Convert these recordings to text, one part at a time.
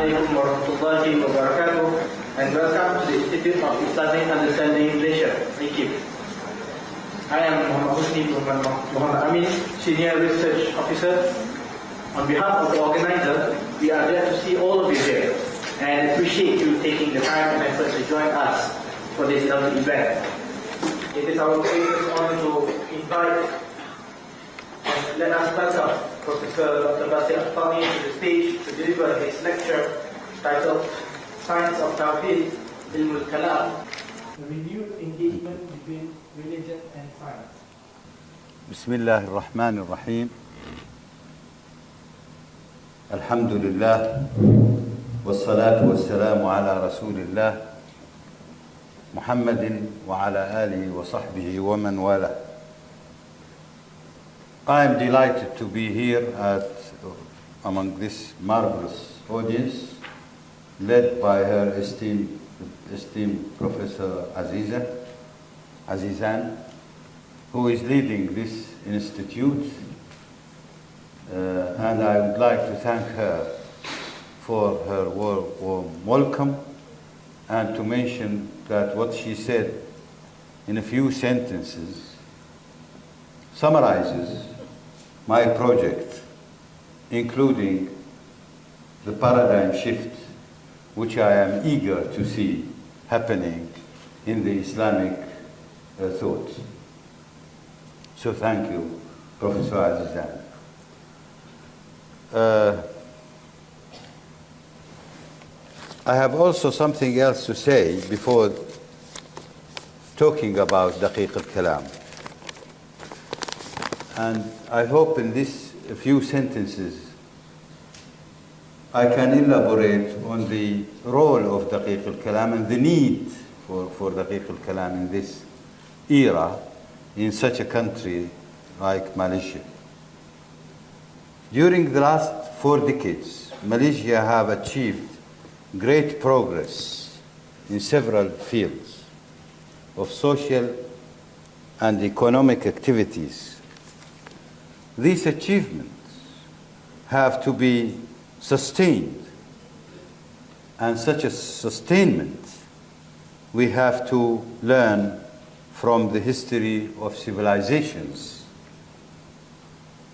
alaikum warahmatullahi wabarakatuh, and welcome to the Institute of Islamic Understanding, Malaysia. Thank you. I am Muhammad Husni Muhammad Amin, Senior Research Officer. On behalf of the organizer, we are glad to see all of you here and appreciate you taking the time and effort to join us for this lovely event. It is our greatest honor to invite and let us welcome Professor Dr. Basir Aftani to the stage to deliver his lecture titled Science of Tawhid, Ilmul Kalam, the renewed engagement between religion and science. Bismillah ar-Rahman ar-Rahim. Alhamdulillah. Wassalatu wassalamu ala Rasulillah. Muhammadin wa ala alihi wa sahbihi wa man wala. I am delighted to be here among this marvelous audience, led by her esteemed Professor Azizan, who is leading this institute, and I would like to thank her for her warm welcome, and to mention that what she said in a few sentences summarizes my project, including the paradigm shift which I am eager to see happening in the Islamic thought. So thank you, Professor Azizan. I have also something else to say before talking about Daqiq al-Kalam. And I hope in these few sentences I can elaborate on the role of Daqiq al-Kalam and the need for Daqiq al-Kalam in this era in such a country like Malaysia. During the last 4 decades, Malaysia have achieved great progress in several fields of social and economic activities. These achievements have to be sustained, and such a sustainment we have to learn from the history of civilizations.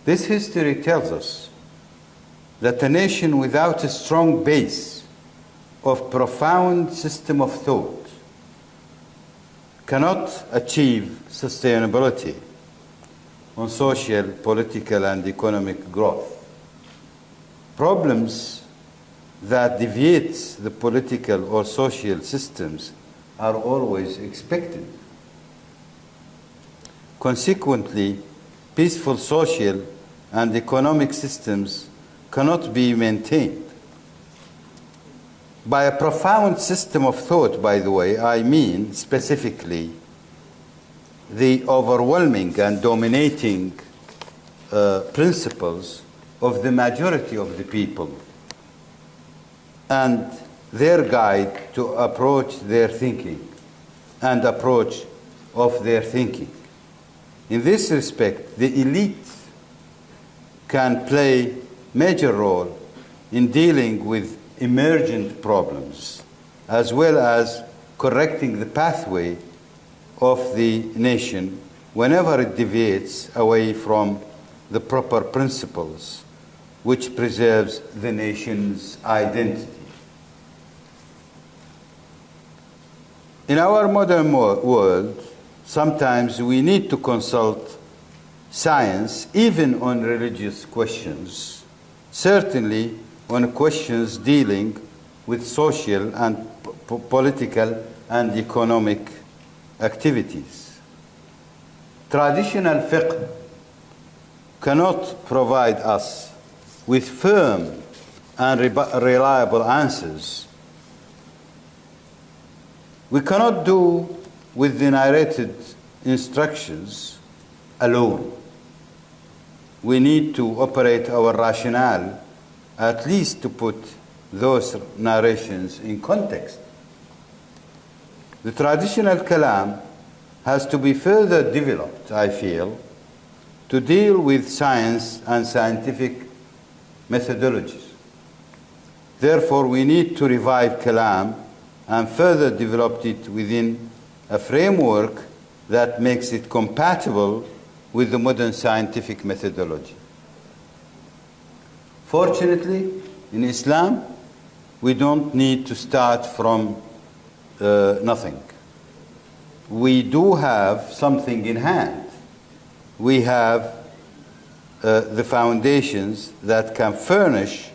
This history tells us that a nation without a strong base of profound system of thought cannot achieve sustainability on social, political, and economic growth. Problems that deviate the political or social systems are always expected. Consequently, peaceful social and economic systems cannot be maintained. By a profound system of thought, by the way, I mean specifically the overwhelming and dominating principles of the majority of the people and their guide to approach their thinking and approach of their thinking. In this respect, the elite can play major role in dealing with emergent problems, as well as correcting the pathway of the nation whenever it deviates away from the proper principles which preserves the nation's identity. In our modern world, sometimes we need to consult science even on religious questions, certainly on questions dealing with social and political and economic activities. Traditional fiqh cannot provide us with firm and reliable answers. We cannot do with the narrated instructions alone. We need to operate our rationale, at least to put those narrations in context. The traditional kalam has to be further developed, I feel, to deal with science and scientific methodologies. Therefore, we need to revive Kalam and further develop it within a framework that makes it compatible with the modern scientific methodology. Fortunately, in Islam, we don't need to start from nothing. We do have something in hand. We have the foundations that can furnish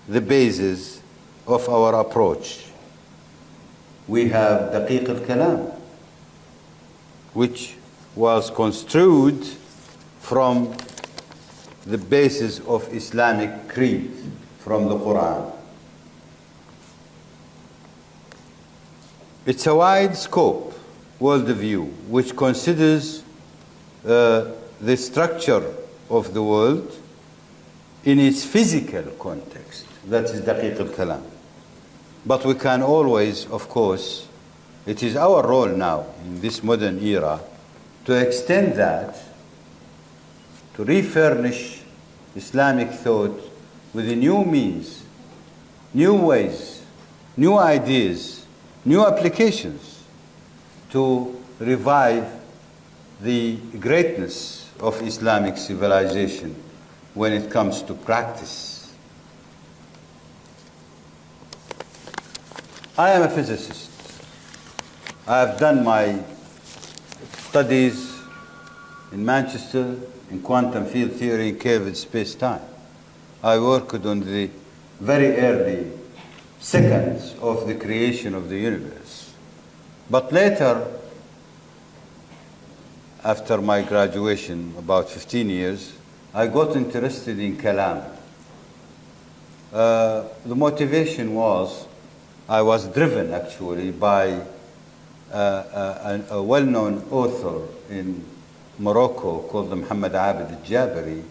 the basis of our approach. We have Daqiq al-Kalam, which was construed from the basis of Islamic creed, from the Quran. It's a wide scope worldview which considers the structure of the world in its physical context. That is Daqiq al-Kalam. But we can always, of course, it is our role now in this modern era to extend that, to refurnish Islamic thought with new means, new ways, new ideas, new applications to revive the greatness of Islamic civilization when it comes to practice. I am a physicist. I have done my studies in Manchester in quantum field theory and curved space-time. I worked on the very early seconds of the creation of the universe. But later, after my graduation, about 15 years, I got interested in Kalam. The motivation was, I was driven actually by a well-known author in Morocco called Muhammad Abid al-Jabari,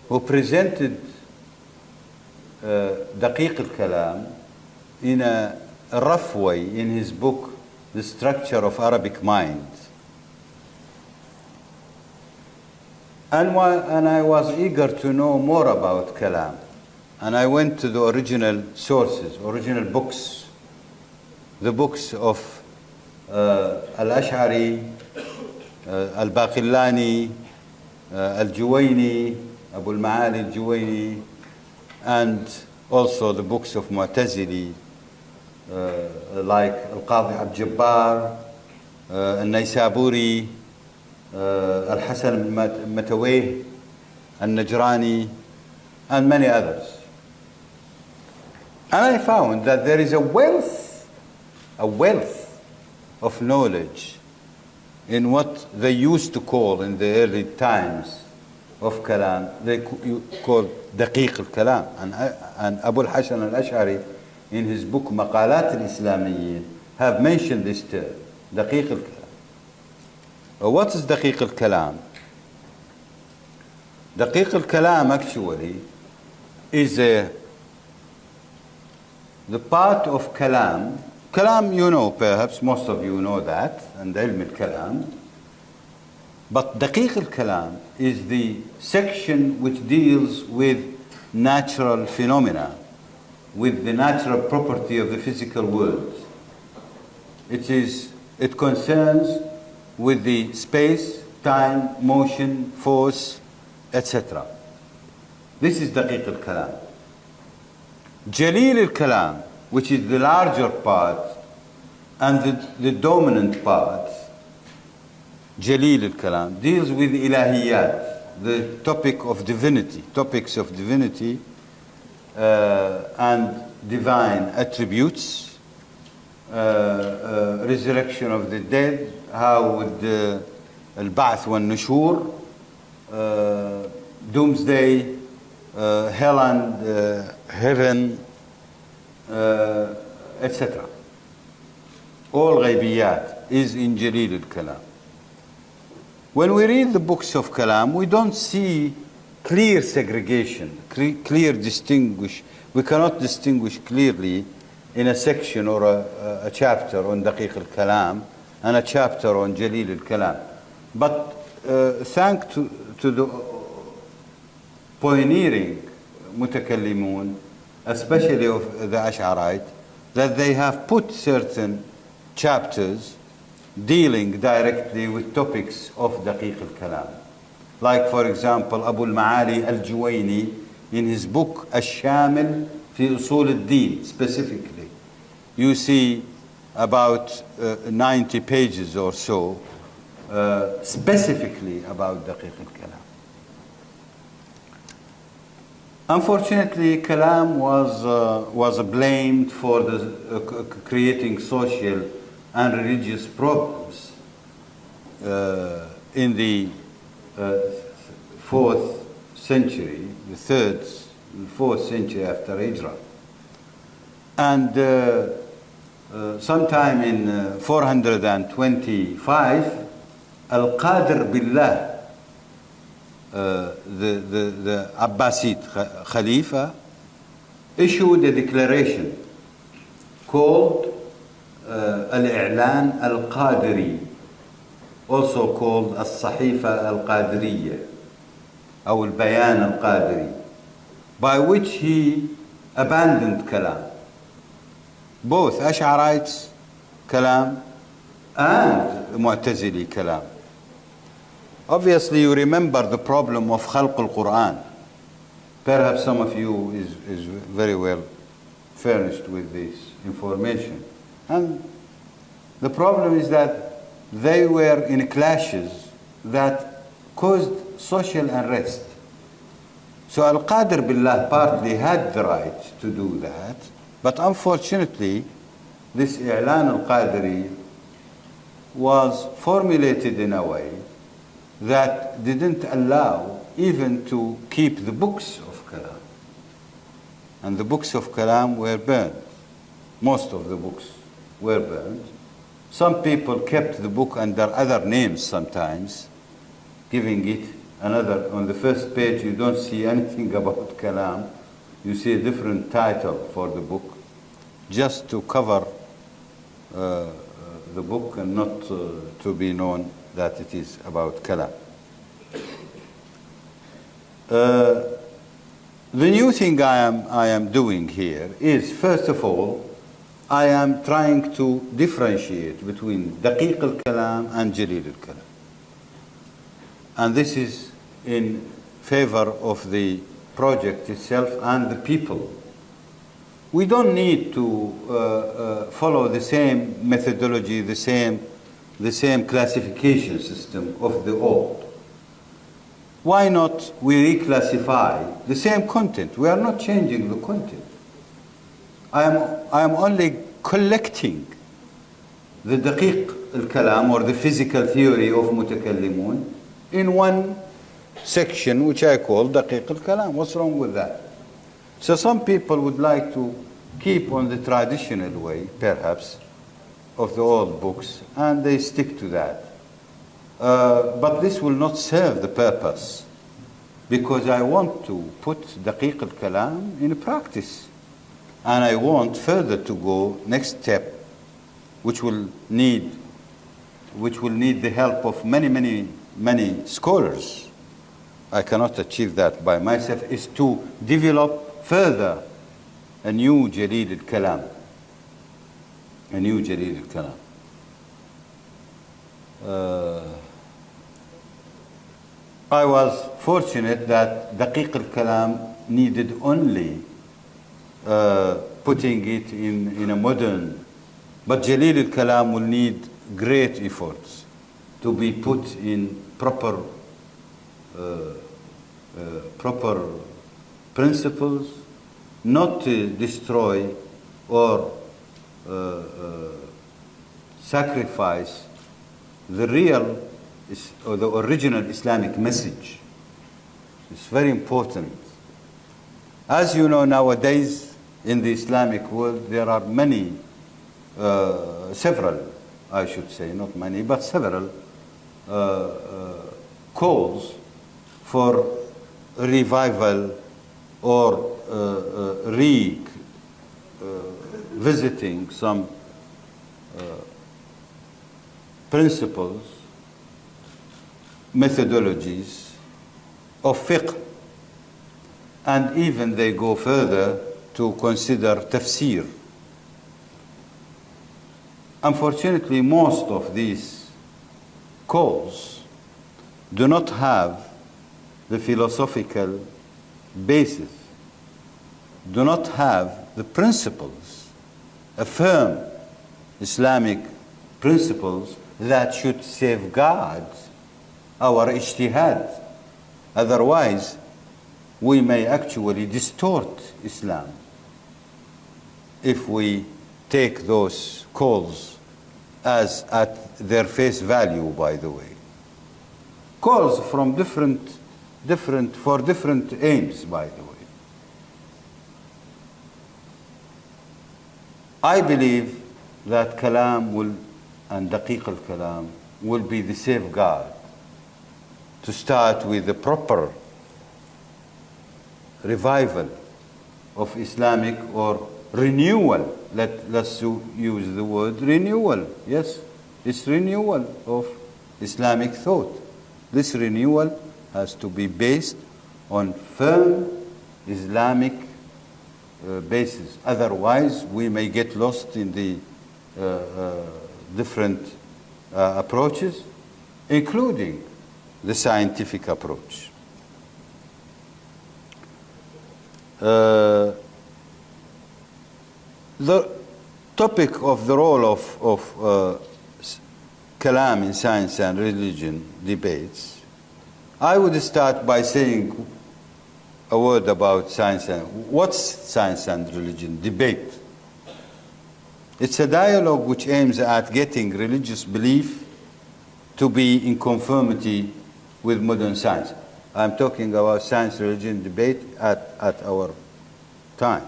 who presented Daqiq al-Kalam in a rough way in his book, The Structure of Arabic Mind. And I was eager to know more about Kalam. And I went to the original sources, original books, the books of Al-Ash'ari, Al-Baqillani, Al-Juwayni, Abu al-Ma'ali al-Juwayni, and also the books of Mu'tazili, like Al-Qadi Abd-Jabbar, Al-Naysaburi, Al-Hasan al-Matawih, Al-Najrani, and many others. And I found that there is a wealth of knowledge in what they used to call in the early times of Kalam, they called Daqiq al-Kalam. And Abu al-Hasan al-Ash'ari, in his book Maqalat al-Islamiyyin, have mentioned this term, Daqiq al-Kalam. What is Daqiq al-Kalam? Daqiq al-Kalam actually is the part of Kalam. Kalam, you know, perhaps most of you know that, and Ilm al-Kalam. But Daqiq al-Kalam is the section which deals with natural phenomena, with the natural property of the physical world. It concerns with the space, time, motion, force, etc. This is Daqiq al-Kalam. Jalil al-Kalam, which is the larger part and the dominant part, Jalil al-Kalam, deals with ilahiyat, the topic of divinity, topics of divinity and divine attributes, resurrection of the dead, how would al-Ba'th wa nushur, doomsday, hell and heaven, etc. All ghaybiyat is in Jalil al-Kalam. When we read the books of Kalam, we don't see clear segregation, clear distinguish. We cannot distinguish clearly in a section or a chapter on Daqiq al-Kalam and a chapter on Jalil al-Kalam. But thanks to the pioneering mutakallimun especially of the Ash'arite, that they have put certain chapters dealing directly with topics of Daqiq al-Kalam. Like, for example, Abu al-Ma'ali al-Juwayni in his book Al-Shamil fi Usul al-Din, specifically. You see about 90 pages or so specifically about Daqiq al-Kalam. Unfortunately, Kalam was blamed for creating social and religious problems in the 4th century, the 4th century after Hijrah. And sometime in 425, Al-Qadir Billah, the Abbasid Khalifa, issued a declaration called Al-I'lan Al-Qadiri, also called Al-Sahifa Al-Qadiriyya, or Al-Bayan Al-Qadiri, by which he abandoned Kalam. Both Ash'arites Kalam and Mu'tazili Kalam. Obviously, you remember the problem of Khalq al-Quran. Perhaps some of you is very well furnished with this information. And the problem is that they were in clashes that caused social unrest. So Al-Qadir Billah partly had the right to do that, but unfortunately, this I'lan al-Qadiri was formulated in a way that didn't allow even to keep the books of Kalam. And the books of Kalam were burned. Most of the books were burned. Some people kept the book under other names sometimes, giving it another. On the first page, you don't see anything about Kalam. You see a different title for the book, just to cover the book and not to be known that it is about Kalam. The new thing I am doing here is, first of all, I am trying to differentiate between Daqiq al-Kalam and Jalil al-Kalam. And this is in favor of the project itself and the people. We don't need to follow the same methodology, the same classification system of the old. Why not we reclassify the same content? We are not changing the content. I am only collecting the Daqiq al-Kalam, or the physical theory of Mutakallimun, in one section which I call Daqiq al-Kalam. What's wrong with that? So some people would like to keep on the traditional way, perhaps, of the old books, and they stick to that. But this will not serve the purpose, because I want to put Daqiq al-Kalam in practice. And I want further to go next step, which will need the help of many scholars. I cannot achieve that by myself, is to develop further a new Jalil al-Kalam. A new Jalil al-Kalam. I was fortunate that Daqiq al-Kalam needed only putting it in a modern, but Jalil al-Kalam will need great efforts to be put in proper principles, not to destroy or sacrifice the real or the original Islamic message. It's very important. As you know, nowadays in the Islamic world, there are several, I should say, not many, but several calls for revival or revisiting some principles, methodologies of fiqh. And even they go further to consider tafsir. Unfortunately, most of these calls do not have the philosophical basis, do not have the principles, a firm Islamic principles that should safeguard our ijtihad. Otherwise, we may actually distort Islam if we take those calls as at their face value, by the way. Calls from different aims, by the way. I believe that Kalam will, and Daqiq al-Kalam, will be the safeguard to start with the proper revival of Islamic or renewal. Let's use the word renewal. Yes, it's renewal of Islamic thought. This renewal has to be based on firm Islamic basis. Otherwise, we may get lost in the different approaches, including the scientific approach. The topic of the role of Kalam in science and religion debates, I would start by saying a word about science and what's science and religion debate. It's a dialogue which aims at getting religious belief to be in conformity with modern science. I'm talking about science-religion debate at our time,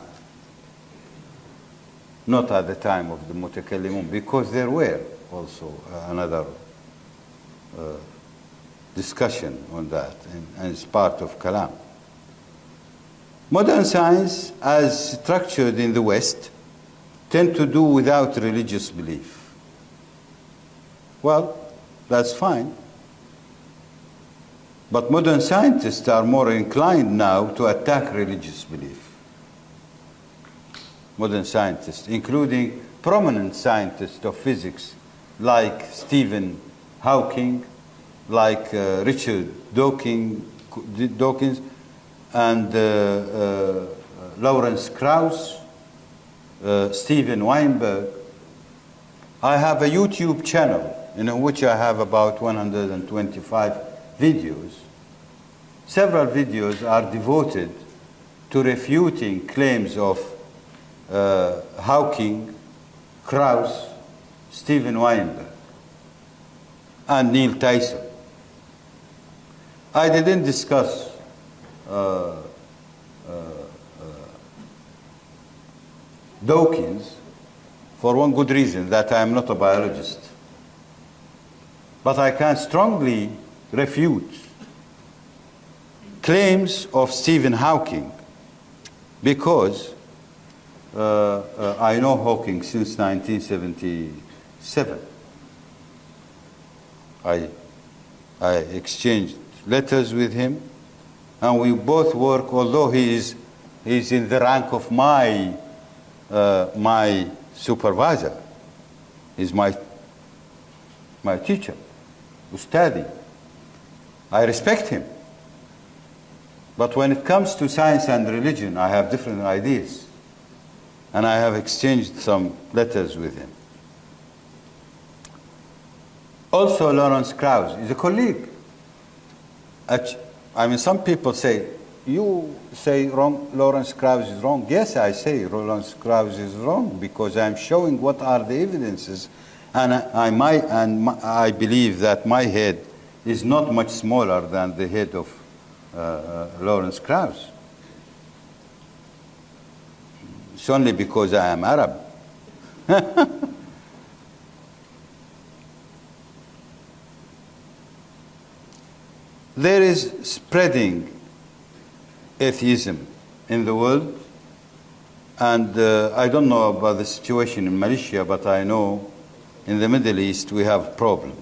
not at the time of the Mutakallimun, because there were also another discussion on that, and it's part of Kalam. Modern science, as structured in the West, tend to do without religious belief. Well, that's fine. But modern scientists are more inclined now to attack religious belief. Modern scientists, including prominent scientists of physics like Stephen Hawking, like Richard Dawkins, and Lawrence Krauss, Steven Weinberg. I have a YouTube channel in which I have about 125 videos. Several videos are devoted to refuting claims of Hawking, Krauss, Steven Weinberg, and Neil Tyson. I didn't discuss Dawkins for one good reason, that I am not a biologist. But I can strongly refute claims of Stephen Hawking because I know Hawking since 1977. I exchanged letters with him, and we both work, although he's in the rank of my supervisor. He's my teacher, Ustadi. I respect him. But when it comes to science and religion, I have different ideas. And I have exchanged some letters with him. Also, Lawrence Krauss is a colleague. I mean, some people say, you say Lawrence Krauss is wrong. Yes, I say Lawrence Krauss is wrong because I'm showing what are the evidences. And I believe that my head is not much smaller than the head of Lawrence Krauss. It's only because I am Arab. There is spreading atheism in the world, and I don't know about the situation in Malaysia, but I know in the Middle East we have a problem.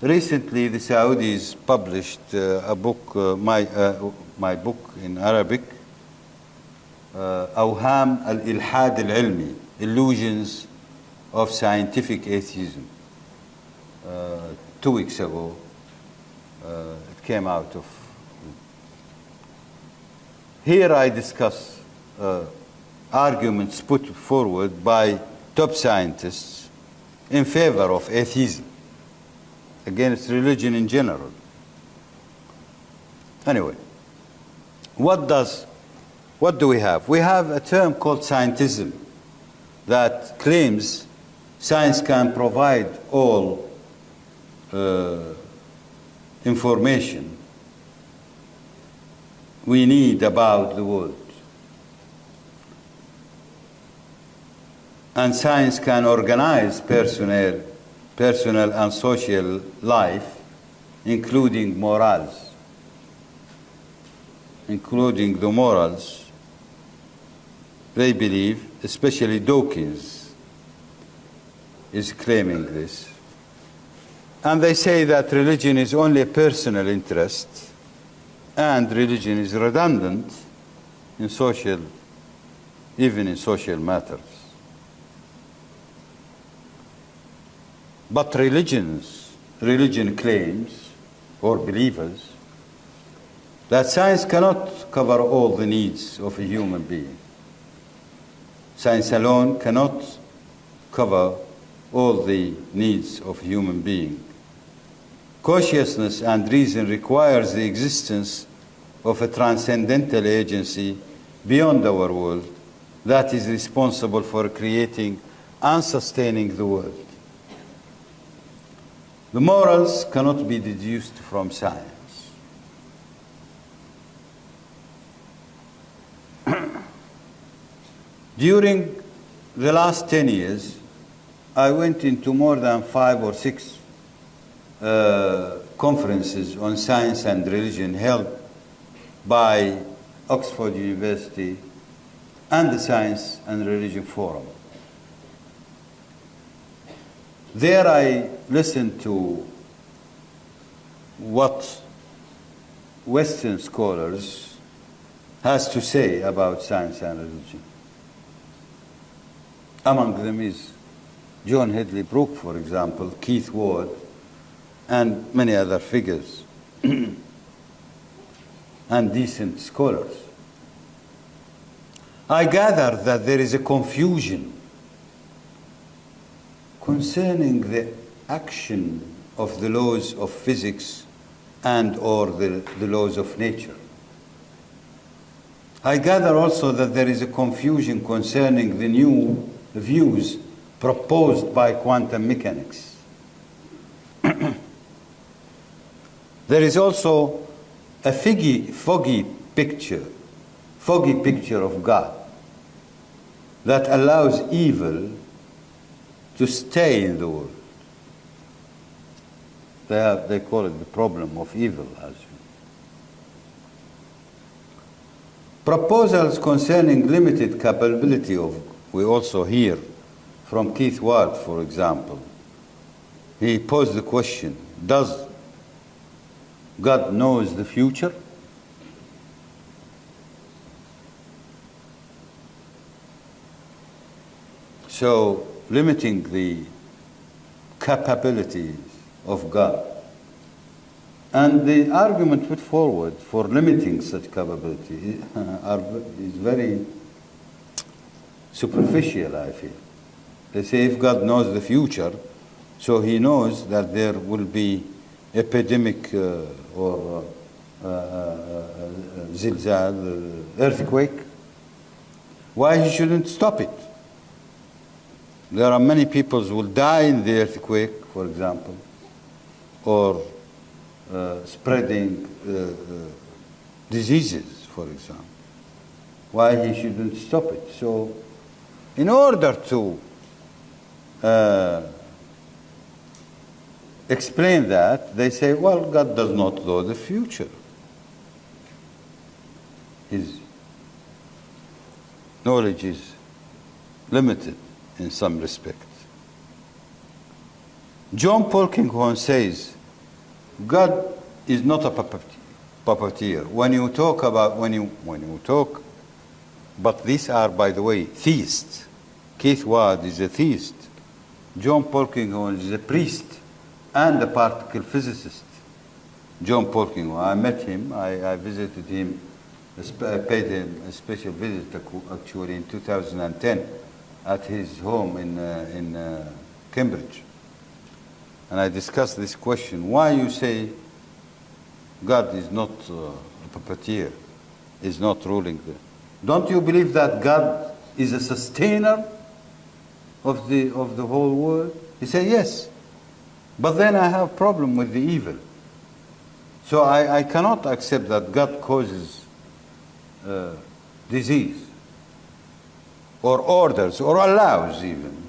Recently, the Saudis published a book, my book in Arabic, أوهام الإلحاد العلمي, illusions of scientific atheism. 2 weeks ago, it came out of. Here I discuss arguments put forward by top scientists in favor of atheism, against religion in general. Anyway, what do we have? We have a term called scientism that claims science can provide all information we need about the world. And science can organize personal and social life, including morals, including the morals. They believe, especially Dawkins is claiming this. And they say that religion is only a personal interest, and religion is redundant in social, even in social matters. But religion claims, or believers, that science cannot cover all the needs of a human being. Science alone cannot cover all the needs of a human being. Consciousness and reason requires the existence of a transcendental agency beyond our world that is responsible for creating and sustaining the world. The morals cannot be deduced from science. During the last 10 years, I went into more than 5 or 6 conferences on science and religion held by Oxford University and the Science and Religion Forum. There I listened to what Western scholars has to say about science and religion. Among them is John Hedley Brooke, for example, Keith Ward, and many other figures, and decent scholars. I gather that there is a confusion concerning the action of the laws of physics and or the laws of nature. I gather also that there is a confusion concerning the new views proposed by quantum mechanics. There is also a foggy picture of God that allows evil to stay in the world. They call it the problem of evil, as you know. Proposals concerning limited capability of, we also hear from Keith Ward, for example. He posed the question, does God knows the future? So, limiting the capabilities of God. And the argument put forward for limiting such capability is very superficial, I feel. They say if God knows the future, so he knows that there will be epidemic or zilzal, earthquake, why he shouldn't stop it? There are many people who will die in the earthquake, for example, or spreading diseases, for example. Why he shouldn't stop it? So, in order to explain that, they say, well, God does not know the future. His knowledge is limited in some respect. John Polkinghorne says, God is not a puppeteer. When you talk But these are, by the way, theists. Keith Ward is a theist. John Polkinghorne is a priest and a particle physicist. John Polkinghorne, I met him, I visited him, I paid him a special visit actually in 2010 at his home in Cambridge. And I discussed this question, why you say God is not a puppeteer, is not ruling the... Don't you believe that God is a sustainer of the whole world? He said, yes. But then I have problem with the evil. So I cannot accept that God causes disease or orders or allows even.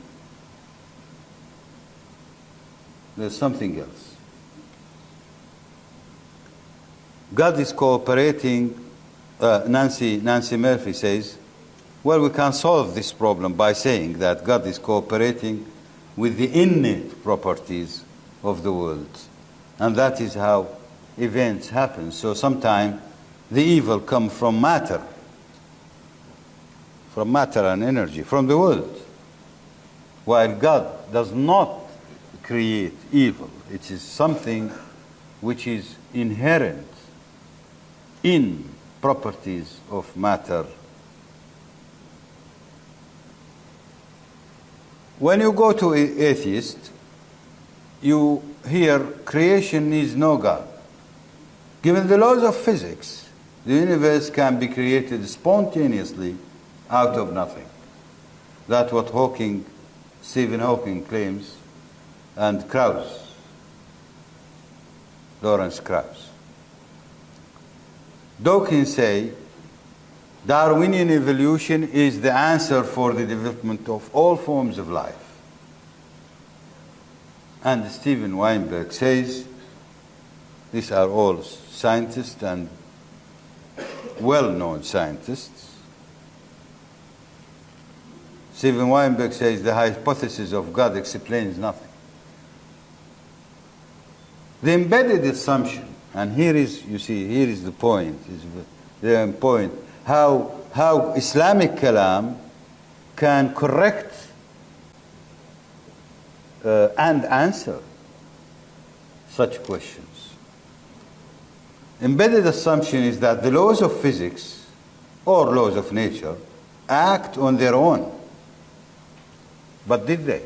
There's something else. God is cooperating. Nancy Murphy says, well, we can solve this problem by saying that God is cooperating with the innate properties of the world. And that is how events happen. So sometimes the evil comes from matter and energy, from the world. While God does not create evil. It is something which is inherent in properties of matter. When you go to an atheist, you hear creation needs no God. Given the laws of physics, the universe can be created spontaneously out of nothing. That's what Stephen Hawking claims, and Lawrence Krauss. Dawkins say Darwinian evolution is the answer for the development of all forms of life. And Steven Weinberg says, these are all scientists and well-known scientists. Steven Weinberg says the hypothesis of God explains nothing. The embedded assumption, and here is the point, how Islamic Kalam can correct and answer such questions. Embedded assumption is that the laws of physics or laws of nature act on their own. But did they?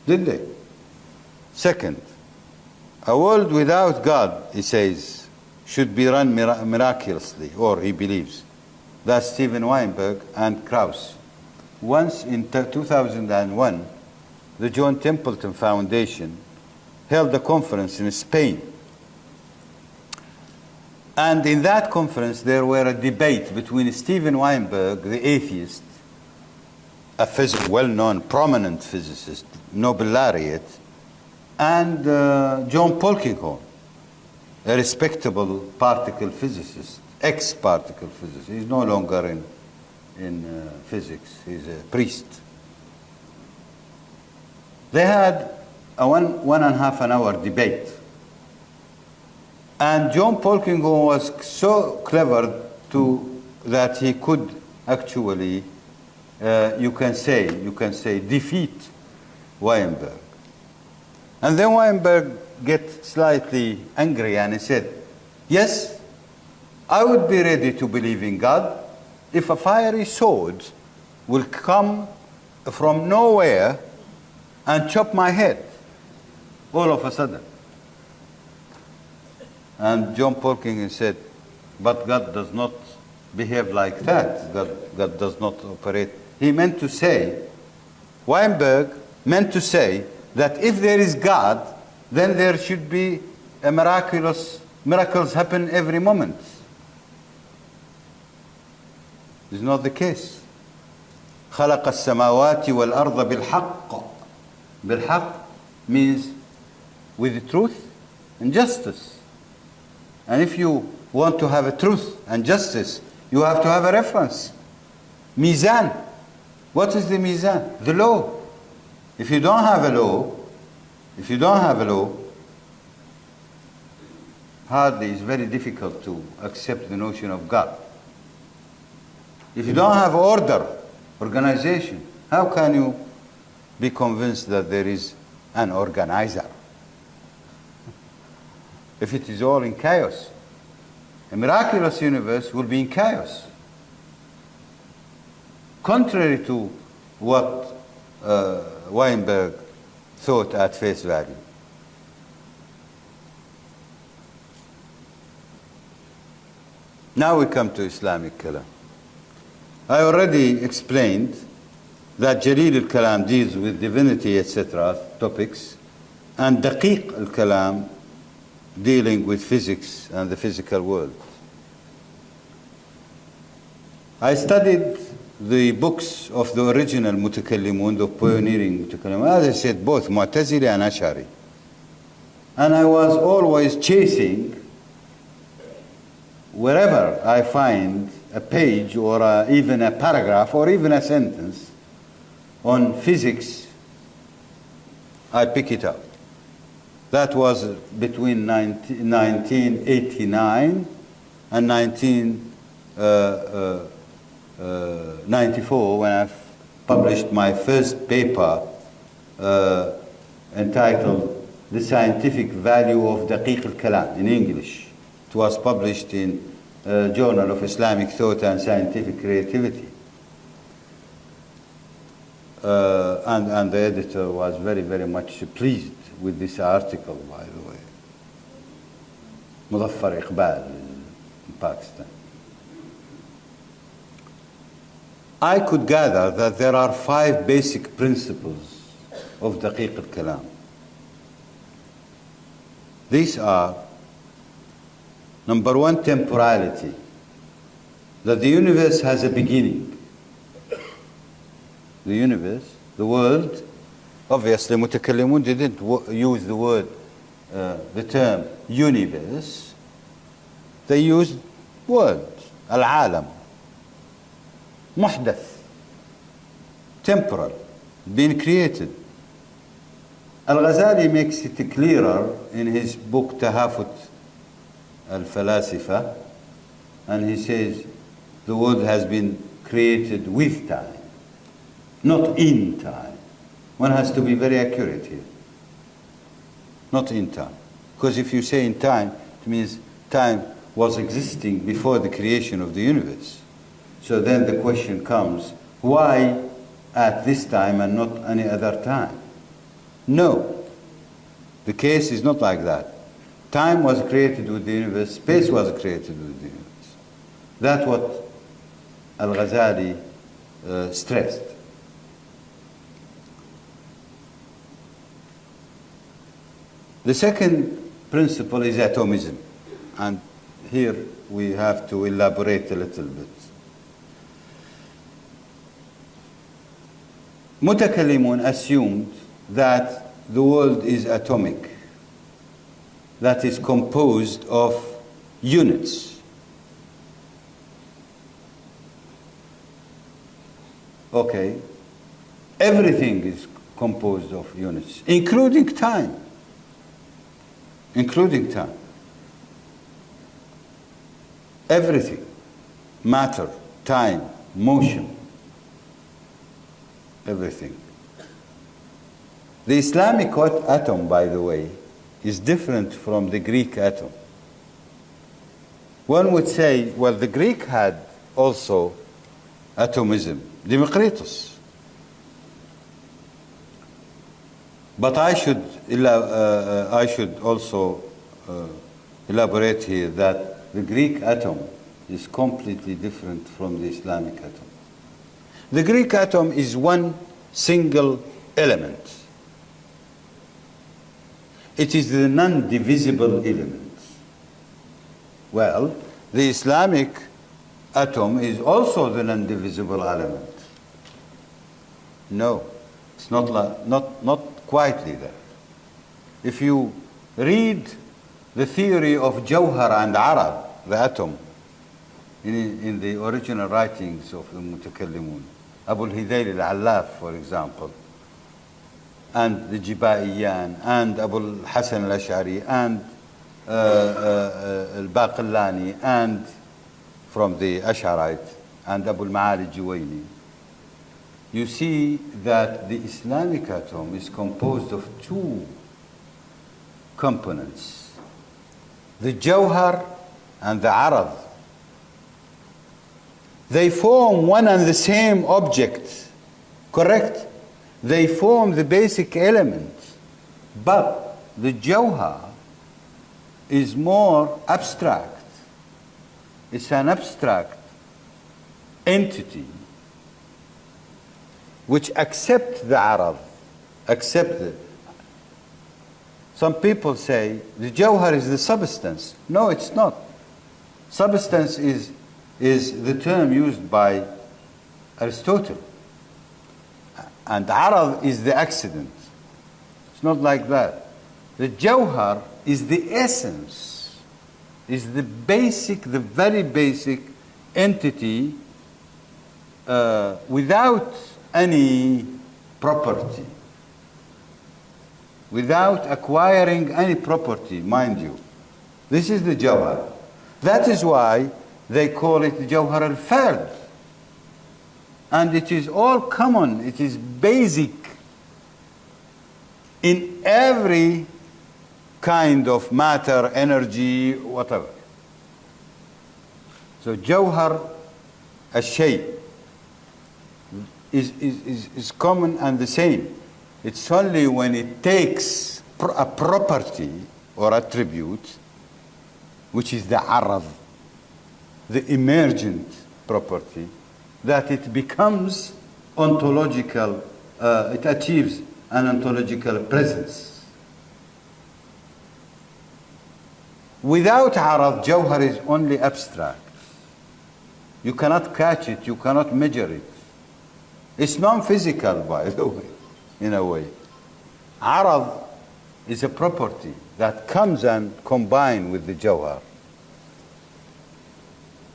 Did they? Second, a world without God, he says, should be run miraculously, or he believes. That's Stephen Weinberg and Krauss. Once in 2001, the John Templeton Foundation held a conference in Spain. And in that conference, there were a debate between Stephen Weinberg, the atheist, a well-known, prominent physicist, Nobel laureate, and John Polkinghorne, a respectable particle physicist, ex-particle physicist. He's no longer in physics. He's a priest. They had a one and a half an hour debate. And John Polkinghorne was so clever that he could actually, you can say, defeat Weinberg. And then Weinberg get slightly angry and he said, yes, I would be ready to believe in God if a fiery sword will come from nowhere and chop my head all of a sudden. And John Polkinghorne said, but God does not behave like that. God does not operate. He meant to say, Weinberg meant to say that if there is God, then there should be miracles happen every moment. This is not the case. خلق السماوات والأرض بالحق. بالحق means with truth and justice. And if you want to have a truth and justice, you have to have a reference. Mizan. What is the mizan? The law. If you don't have a law, hardly it's very difficult to accept the notion of God. If you don't have order, organization, how can you be convinced that there is an organizer? If it is all in chaos, a miraculous universe will be in chaos. Contrary to what Weinberg thought at face value. Now we come to Islamic Kalam. I already explained that Jalil al-Kalam deals with divinity, etc., topics, and Daqiq al-Kalam dealing with physics and the physical world. I studied the books of the original Mutakallimun, the pioneering Mutakallimun, as I said, both Mu'tazili and Ash'ari. And I was always chasing wherever I find a page or even a paragraph or even a sentence on physics, I pick it up. That was between 1989 and 1994 when I published my first paper entitled The Scientific Value of Daqiq al-Kalam in English. It was published in Journal of Islamic Thought and Scientific Creativity. And the editor was very, very much pleased with this article, by the way. Muzaffar Iqbal in Pakistan. I could gather that there are 5 basic principles of Daqiq al-Kalam. These are: number 1, temporality, that the universe has a beginning. The universe, the world, obviously Mutakallimun didn't use the word, the term universe. They used world, al-alam, muhdath, temporal, being created. Al-Ghazali makes it clearer in his book Tahafut al-Falasifa, and he says the world has been created with time, not in time. One has to be very accurate here. Not in time. Because if you say in time, it means time was existing before the creation of the universe. So then the question comes, why at this time and not any other time? No. The case is not like that. Time was created with the universe, space was created with the universe. That's what Al-Ghazali stressed. The second principle is atomism, and here we have to elaborate a little bit. Mutakallimun assumed that the world is atomic, that is composed of units. Okay, everything is composed of units, including time. Including time. Everything. Matter, time, motion. Everything. The Islamic atom, by the way, is different from the Greek atom. One would say, well, the Greek had also atomism, Democritus. But I should also elaborate here that the Greek atom is completely different from the Islamic atom. The Greek atom is one single element. It is the non-divisible element. Well, the Islamic atom is also the non-divisible element. No, it's not quietly there. If you read the theory of Jawhar and Arab, the atom, in the original writings of the Mutakallimun, Abu al-Hidayl al-Allaf, for example, and the Jibaiyan, and Abu al-Hasan al-Ash'ari, and al-Baqillani, and from the Ash'arite, and Abu al-Ma'ali Juwayni, you see that the Islamic atom is composed of two components, the Jawhar and the Arad. They form one and the same object, correct? They form the basic element, but the Jawhar is more abstract. It's an abstract entity which accepts the Arad, accept it. Some people say the Jawhar is the substance. No, it's not. Substance is the term used by Aristotle. And Arad is the accident. It's not like that. The Jawhar is the essence, is the basic, the very basic entity without any property, without acquiring any property, mind you. This is the Jawhar. That is why they call it Jawhar al-Fard. And it is all common, it is basic in every kind of matter, energy, whatever. So Jawhar al-Shay is common and the same. It's only when it takes a property or attribute, which is the Arad, the emergent property, that it becomes ontological, it achieves an ontological presence. Without Arad, Jawhar is only abstract. You cannot catch it, you cannot measure it. It's non-physical, by the way, in a way. Arad is a property that comes and combines with the Jawhar.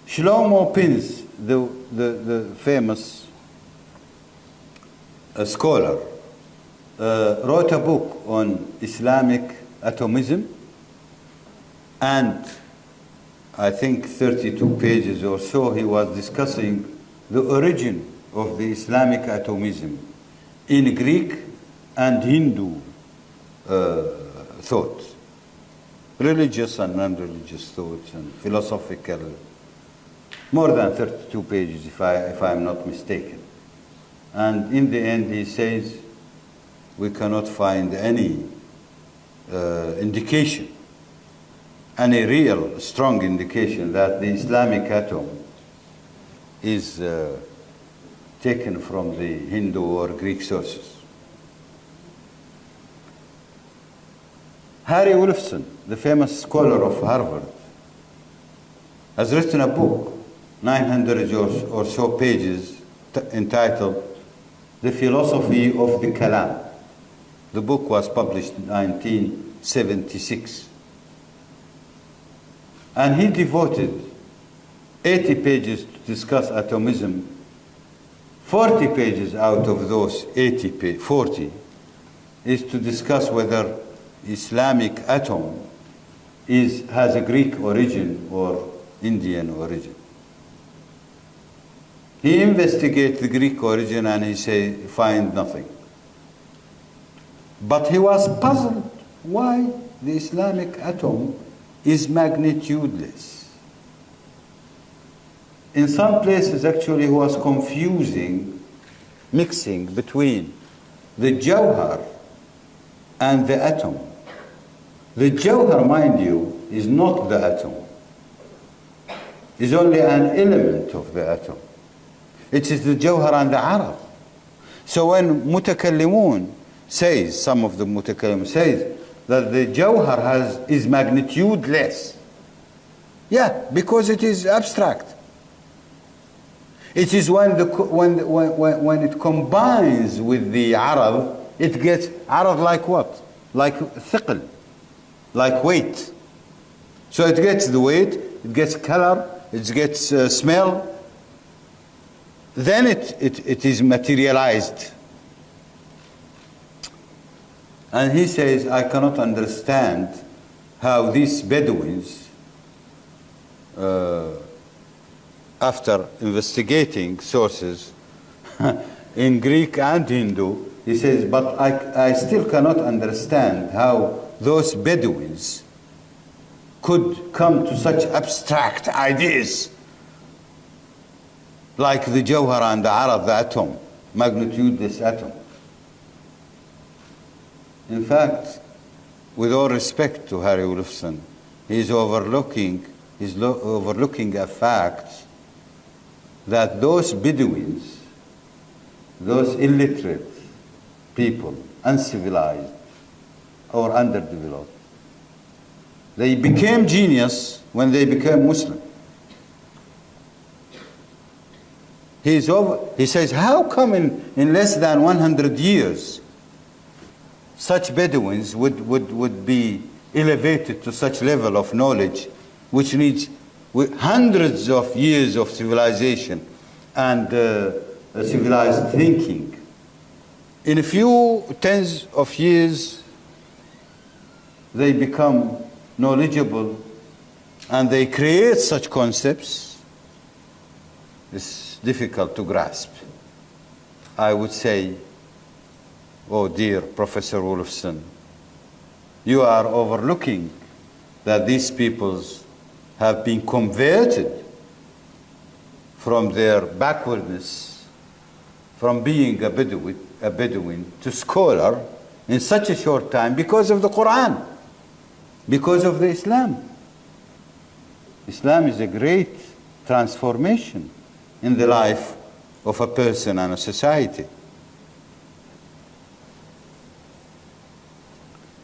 Shlomo Pins, the famous scholar, wrote a book on Islamic atomism, and I think 32 pages or so he was discussing the origin of the Islamic atomism in Greek and Hindu thought, religious and non-religious thoughts and philosophical. More than 32 pages, if I'm not mistaken. And in the end, he says, we cannot find any indication, any real strong indication that the Islamic atom is taken from the Hindu or Greek sources. Harry Wolfson, the famous scholar of Harvard, has written a book, 900 or so pages, entitled The Philosophy of the Kalam. The book was published in 1976. And he devoted 80 pages to discuss atomism. 40 pages out of those 40 is to discuss whether Islamic atom has a Greek origin or Indian origin. He investigates the Greek origin and he find nothing. But he was puzzled why the Islamic atom is magnitudeless. In some places, actually, he was mixing between the Jawhar and the atom. The Jawhar, mind you, is not the atom. It's only an element of the atom. It is the Jawhar and the Arad. So when Mutakallimun says, some of the Mutakallimun says, that the Jawhar is magnitudeless. Yeah, because it is abstract. It is when it combines with the Arad, it gets Arad like what? Like thiql, like weight. So it gets the weight, it gets color, it gets smell. Then it is materialized. And he says, I cannot understand how these Bedouins after investigating sources in Greek and Hindu, he says, but I still cannot understand how those Bedouins could come to such abstract ideas like the Jawhara and the Arad, the atom, magnitudeless atom. In fact, with all respect to Harry Wolfson, he's overlooking a fact that those Bedouins, those illiterate people, uncivilized or underdeveloped, they became genius when they became Muslim. He says, how come in less than 100 years such Bedouins would be elevated to such level of knowledge, which needs hundreds of years of civilization and civilized thinking. In a few tens of years, they become knowledgeable and they create such concepts. It's difficult to grasp. I would say, oh dear Professor Wolfson, you are overlooking that these peoples have been converted from their backwardness, from being a Bedouin to scholar in such a short time because of the Quran, because of the Islam. Islam is a great transformation in the life of a person and a society.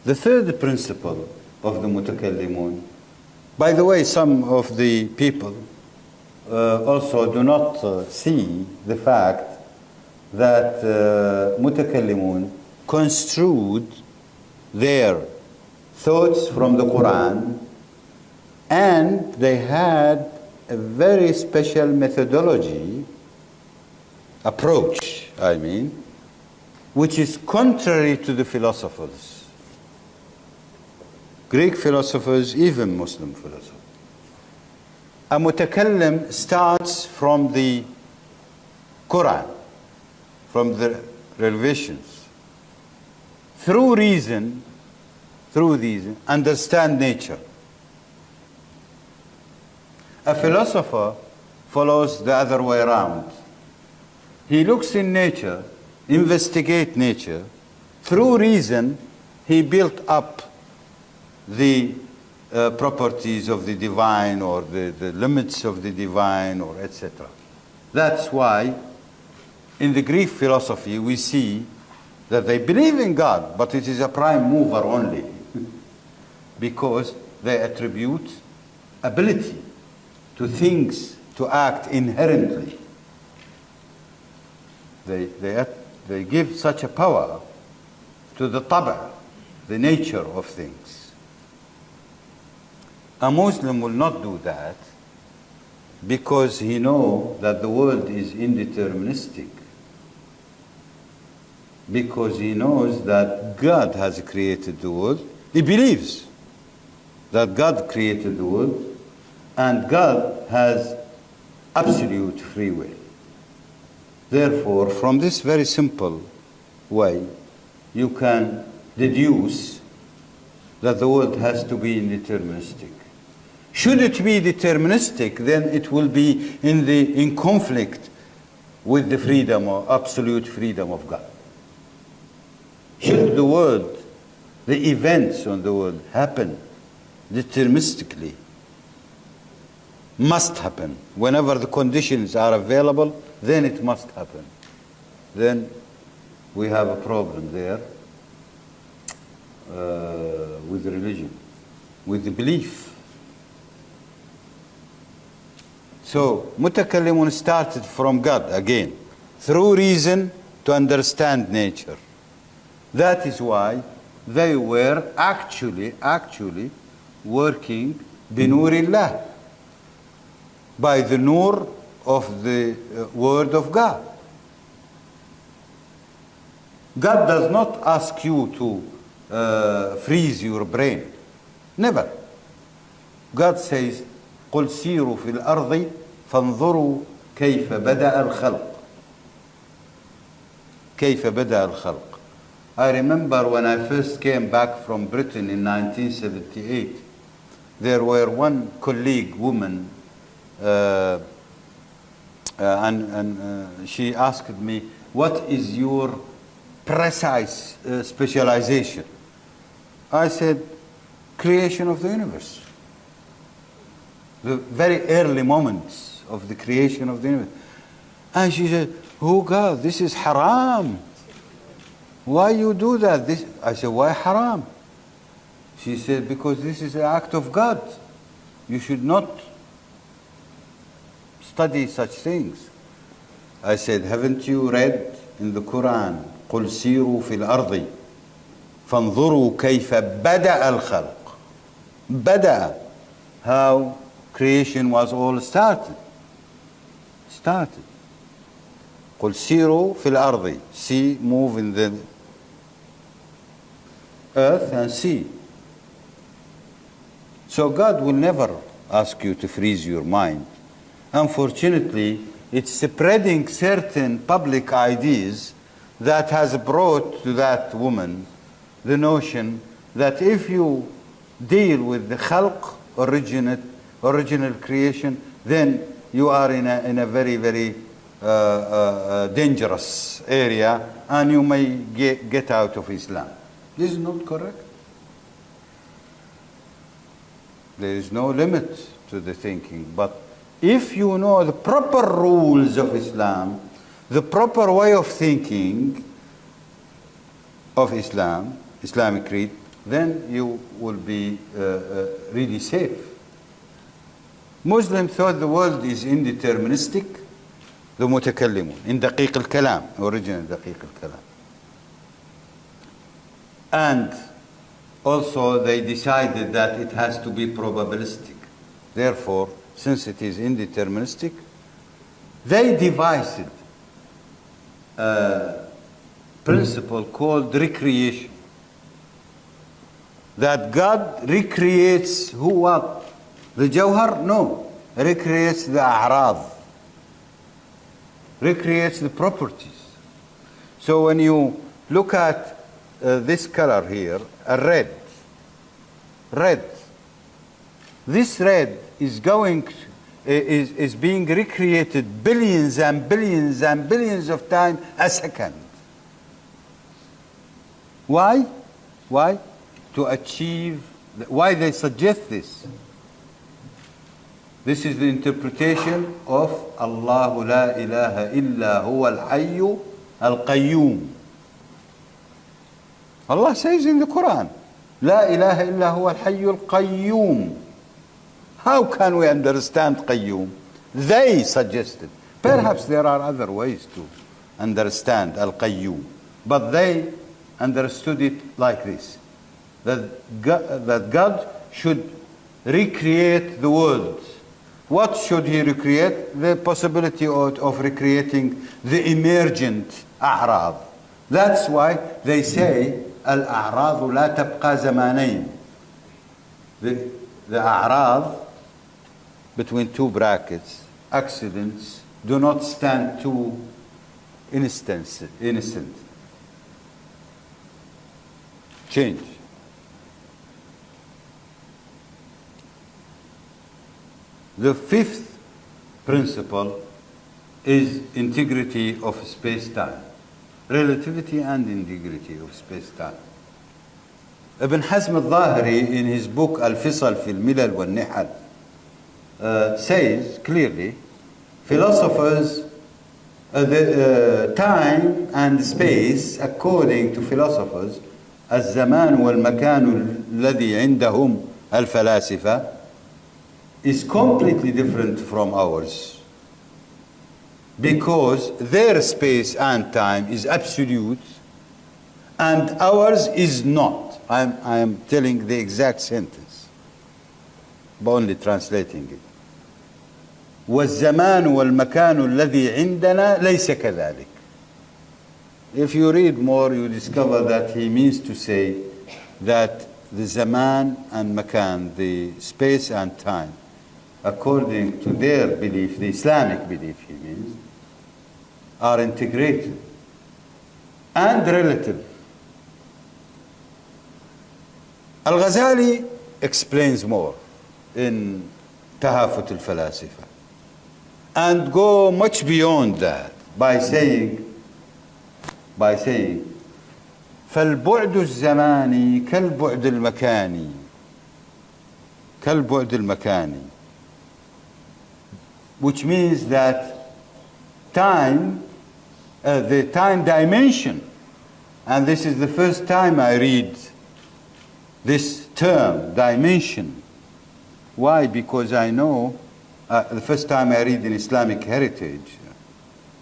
The third principle of the Mutakallimun, by the way, some of the people also do not see the fact that Mutakallimun construed their thoughts from the Quran, and they had a very special methodology, approach, which is contrary to the philosophers. Greek philosophers, even Muslim philosophers. A mutakallim starts from the Quran, from the revelations. Through reason, understand nature. A philosopher follows the other way around. He looks in nature, investigates nature. Through reason, he built up the properties of the divine or the limits of the divine or etc. That's why in the Greek philosophy we see that they believe in God, but it is a prime mover only because they attribute ability to things to act inherently. They give such a power to the taba, the nature of things. A Muslim will not do that because he knows that the world is indeterministic. Because he knows that God has created the world. He believes that God created the world and God has absolute free will. Therefore, from this very simple way, you can deduce that the world has to be indeterministic. Should it be deterministic, then it will be in conflict with the freedom or absolute freedom of God. Should the world, the events on the world happen deterministically, must happen. Whenever the conditions are available, then it must happen. Then we have a problem there with religion, with the belief. So, Mutakallimun started from God again, through reason to understand nature. That is why they were actually working binurillah, by the nur of the word of God. God does not ask you to freeze your brain. Never. God says, قُلْ سِيرُوا فِي الْأَرْضِ فانظروا كيف بدأ الخلق. كيف بدأ الخلق. I remember when I first came back from Britain in 1978, there were one colleague woman, and she asked me, what is your precise specialization? I said, creation of the universe. The very early moments of the creation of the universe. And she said, oh God, this is haram. Why you do that? I said, why haram? She said, because this is an act of God. You should not study such things. I said, haven't you read in the Quran, قُلْ سِيرُوا فِي الْأَرْضِ فَانظُرُوا كَيْفَ بَدَأَ الْخَلْقِ. بدأ, how creation was all started. قُلْ سِيرُوا فِي الْأَرْضِ. See, move in the earth and see. So God will never ask you to freeze your mind. Unfortunately, it's spreading certain public ideas that has brought to that woman the notion that if you deal with the khalq, original creation, then you are in a very, very dangerous area and you may get out of Islam. This is not correct. There is no limit to the thinking. But if you know the proper rules of Islam, the proper way of thinking of Islam, Islamic creed, then you will be really safe. Muslims thought the world is indeterministic. The متكلمون in دقيق الكلام, original دقيق الكلام. And also they decided that it has to be probabilistic. Therefore, since it is indeterministic, they devised a principle called recreation. That God recreates who what? The jawhar? No. Recreates the a'rad. Recreates the properties. So when you look at this color here, a red. This red is being recreated billions and billions and billions of times a second. Why? To achieve. Why they suggest this? This is the interpretation of Allahu la ilaha illa huwa al-hayyu al-qayyum. Allah says in the Quran, La ilaha illa huwa al-hayyu al-qayyum. How can we understand qayyum? They suggested. Perhaps there are other ways to understand al-qayyum. But they understood it like this. That God should recreate the world. What should he recreate? The possibility of recreating the emergent a'rad. That's why they say al-a'rad la tabqa zamanayn. The a'rad, between two brackets, accidents, do not stand too innocent. Change. The fifth principle is integrity of space-time. Relativity and integrity of space-time. Ibn Hazm al-Zahiri in his book Al-Fisal fi al-Milal wal-Nihal says clearly, philosophers, the time and space, according to philosophers, الزمان والمكان الذي عندهم الفلاسفة, is completely different from ours, because their space and time is absolute and ours is not. I am telling the exact sentence, but only translating it. والزمان والمكان الذي عندنا ليس كذلك. If you read more, you discover that he means to say that the zaman and makan, the space and time, according to their belief, the Islamic belief, he means, are integrated and relative. Al-Ghazali explains more in Tahafut al-Falasifa and go much beyond that by saying فالبعد الزماني كالبعد المكاني كالبعد المكاني, which means that time, the time dimension, and this is the first time I read this term, dimension. Why? Because I know, the first time I read in Islamic heritage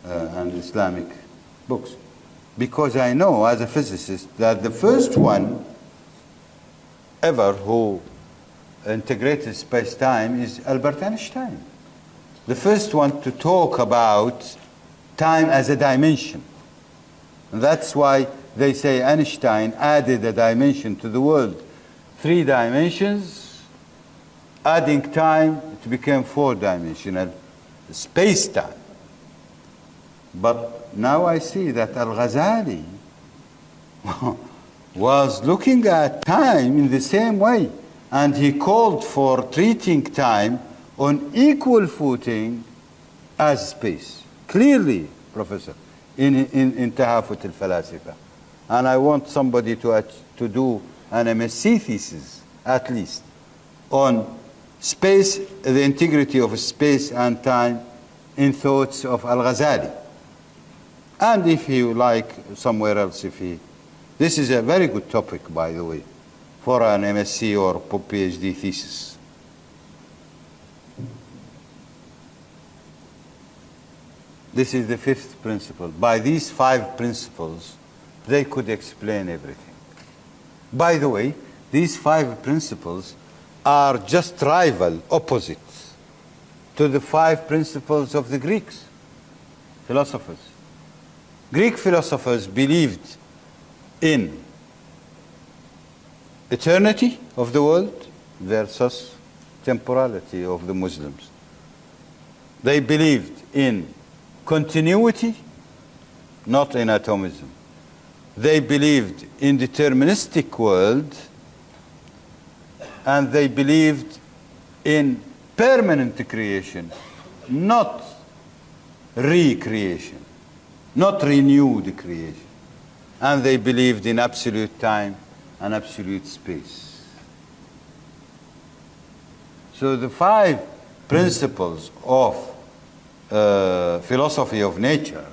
and Islamic books, because I know as a physicist that the first one ever who integrated space-time is Albert Einstein. The first one to talk about time as a dimension. And that's why they say Einstein added a dimension to the world. 3 dimensions, adding time, it became 4-dimensional space-time. But now I see that Al-Ghazali was looking at time in the same way, and he called for treating time on equal footing as space. Clearly, Professor, in Tahafut al-Falasifa. And I want somebody to do an MSc thesis, at least, on space, the integrity of space and time in thoughts of Al-Ghazali. And if you like somewhere else, this is a very good topic, by the way, for an MSc or PhD thesis. This is the 5th principle. By these 5 principles, they could explain everything. By the way, these 5 principles are just rival, opposites to the 5 principles of the Greeks, philosophers. Greek philosophers believed in eternity of the world versus temporality of the Muslims. They believed in continuity, not in atomism. They believed in deterministic world, and they believed in permanent creation, not recreation, not renewed creation. And they believed in absolute time and absolute space. So the 5 principles of philosophy of nature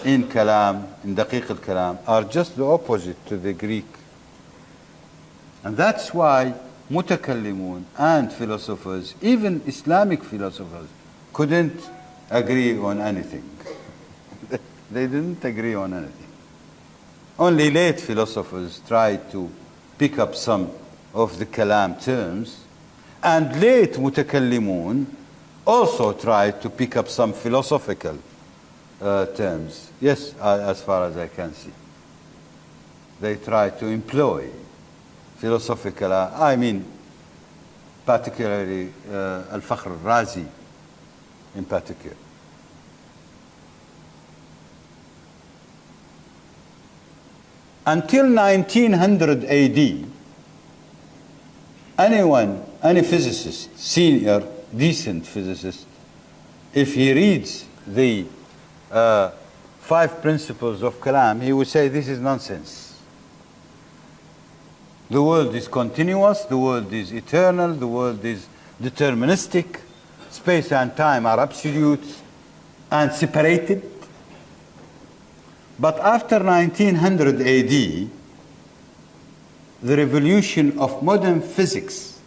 in Kalam, in Daqiq al-Kalam, are just the opposite to the Greek. And that's why mutakallimun and philosophers, even Islamic philosophers, couldn't agree on anything. They didn't agree on anything. Only late philosophers tried to pick up some of the Kalam terms, and late mutakallimun also tried to pick up some philosophical terms. Yes, as far as I can see. They tried to employ philosophical, I mean, particularly Al-Fakhr al-Razi in particular. Until 1900 AD, any physicist, senior, decent physicist, if he reads the 5 principles of Kalam, he would say this is nonsense. The world is continuous, the world is eternal, the world is deterministic, space and time are absolute and separated. But after 1900 AD, the revolution of modern physics,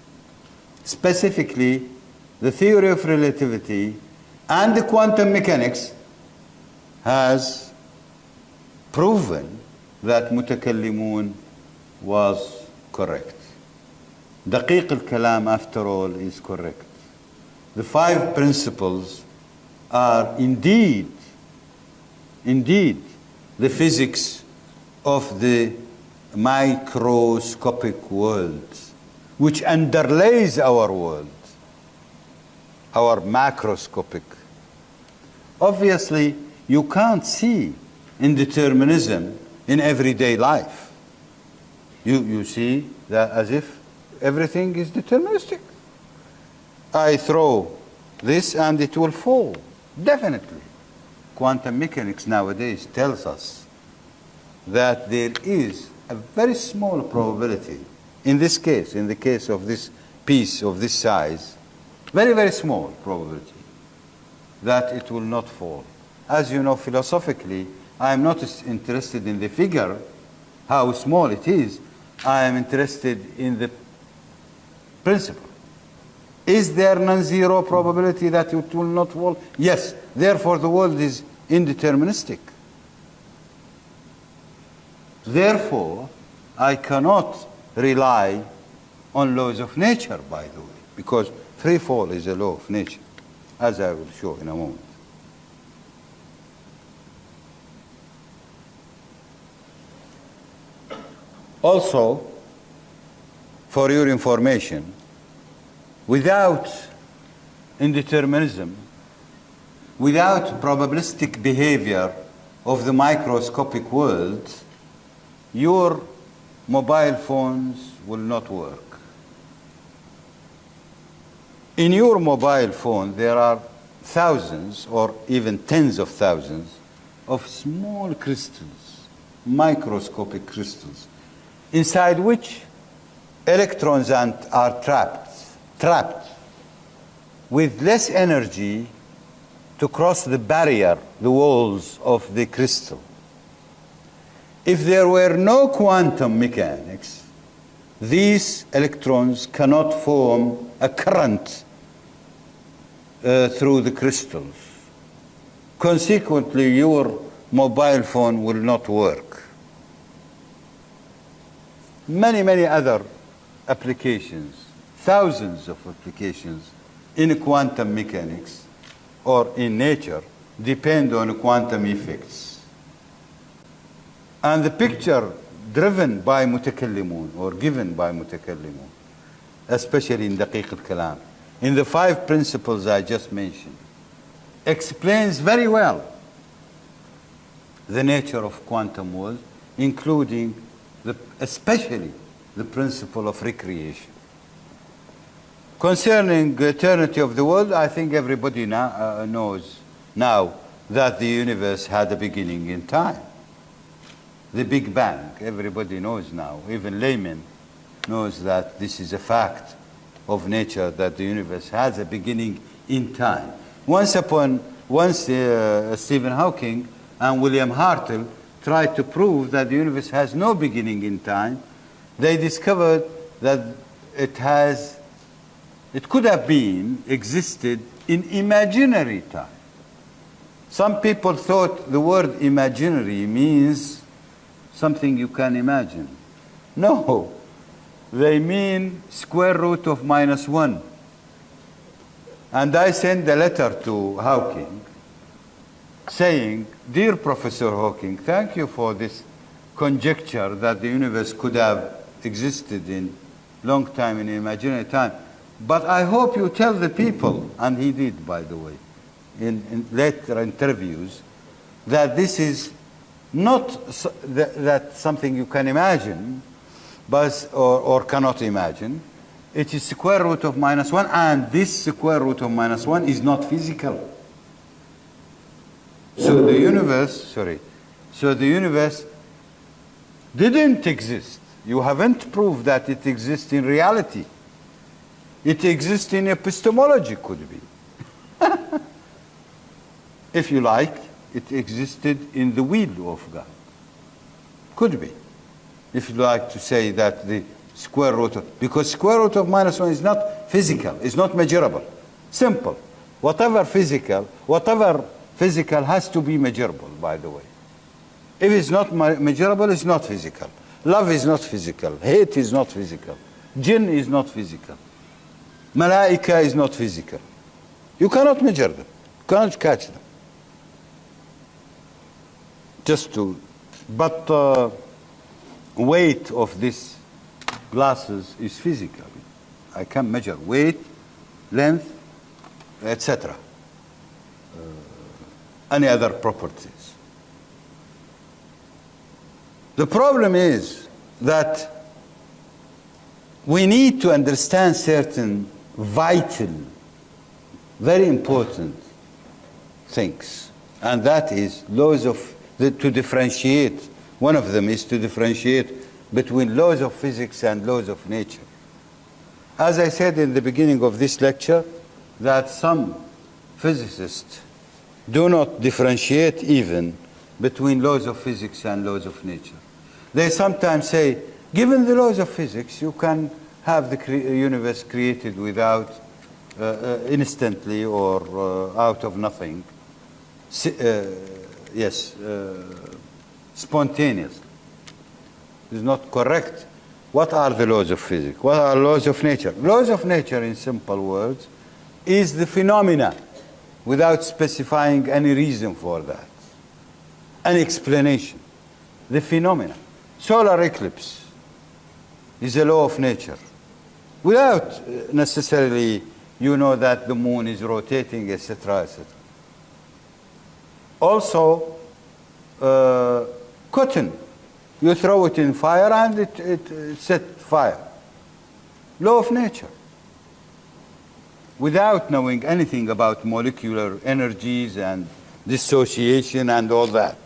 specifically the theory of relativity and the quantum mechanics, has proven that mutakallimun was correct. Daqiq al-Kalam, after all, is correct. The 5 principles are indeed the physics of the microscopic world. which underlays our world, our macroscopic. Obviously, you can't see indeterminism in everyday life. You see that as if everything is deterministic. I throw this and it will fall, definitely. Quantum mechanics nowadays tells us that there is a very small probability, in this case, in the case of this piece of this size, very, very small probability that it will not fall. As you know, philosophically, I am not interested in the figure, how small it is. I am interested in the principle. Is there non-zero probability that it will not fall? Yes. Therefore, the world is indeterministic. Therefore, I cannot rely on laws of nature, by the way, because free fall is a law of nature, as I will show in a moment. Also, for your information, without indeterminism, without probabilistic behavior of the microscopic world, your mobile phones will not work. In your mobile phone, there are thousands or even tens of thousands of small crystals, microscopic crystals, inside which electrons are trapped with less energy to cross the barrier, the walls of the crystal. If there were no quantum mechanics, these electrons cannot form a current through the crystals. Consequently, your mobile phone will not work. Many other applications, thousands of applications in quantum mechanics or in nature depend on quantum effects. And the picture driven by mutakallimun or given by mutakallimun, especially in Daqiq al-Kalam, in the 5 principles I just mentioned, explains very well the nature of quantum world, including especially the principle of recreation. Concerning eternity of the world, I think everybody knows now that the universe had a beginning in time. The Big Bang, everybody knows now, even laymen knows that this is a fact of nature, that the universe has a beginning in time. Once Stephen Hawking and William Hartle tried to prove that the universe has no beginning in time, they discovered that it could have been existed in imaginary time. Some people thought the word imaginary means something you can imagine. No, they mean square root of -1. And I sent a letter to Hawking saying, "Dear Professor Hawking, thank you for this conjecture that the universe could have existed in long time in imaginary time. But I hope you tell the people," and he did, by the way, in later interviews, that this is not that something you can imagine or cannot imagine. It is square root of -1, and this square root of -1 is not physical. So the universe didn't exist. You haven't proved that it exists in reality. It exists in epistemology, could be. If you like, it existed in the will of God. Could be. If you like to say that the square root of, because square root of -1 is not physical, it's not measurable. Simple. Whatever physical has to be measurable, by the way. If it's not measurable, it's not physical. Love is not physical. Hate is not physical. Jinn is not physical. Malaika is not physical. You cannot measure them. You cannot catch them. But weight of this glasses is physical. I can measure weight, length, etc. Any other properties. The problem is that we need to understand certain vital, very important things, and that is laws of, to differentiate. One of them is to differentiate between laws of physics and laws of nature. As I said in the beginning of this lecture, that some physicists do not differentiate even between laws of physics and laws of nature. They sometimes say, given the laws of physics, you can have the universe created without, instantly or out of nothing. Spontaneously. It's not correct. What are the laws of physics? What are laws of nature? Laws of nature, in simple words, is the phenomena without specifying any reason for that, an explanation. The phenomena. Solar eclipse is a law of nature. Without necessarily, you know that the moon is rotating, etc., etc. Also, cotton. You throw it in fire and it sets fire. Law of nature. Without knowing anything about molecular energies and dissociation and all that.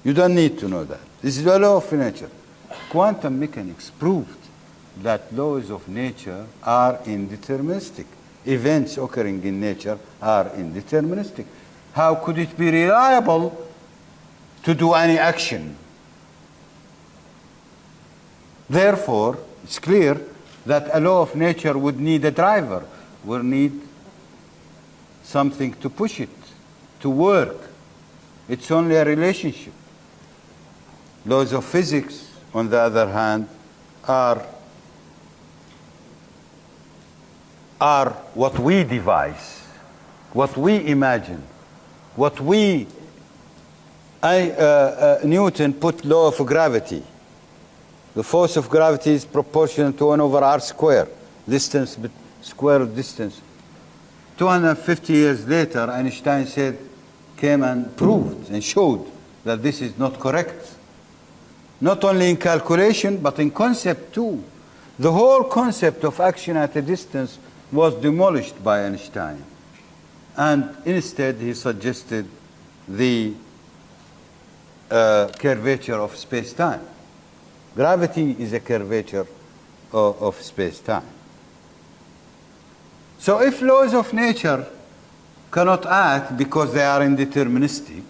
You don't need to know that. This is a law of nature. Quantum mechanics proved that laws of nature are indeterministic. Events occurring in nature are indeterministic. How could it be reliable to do any action? Therefore, it's clear that a law of nature would need a driver, would need something to push it, to work. It's only a relationship. Laws of physics, on the other hand, are what we devise, what we imagine, what we... Newton put law of gravity. The force of gravity is proportional to 1 over r square, distance, square of distance. 250 years later, Einstein came and proved and showed that this is not correct. Not only in calculation, but in concept too. The whole concept of action at a distance was demolished by Einstein. And instead, he suggested the curvature of space-time. Gravity is a curvature of space-time. So if laws of nature cannot act because they are indeterministic,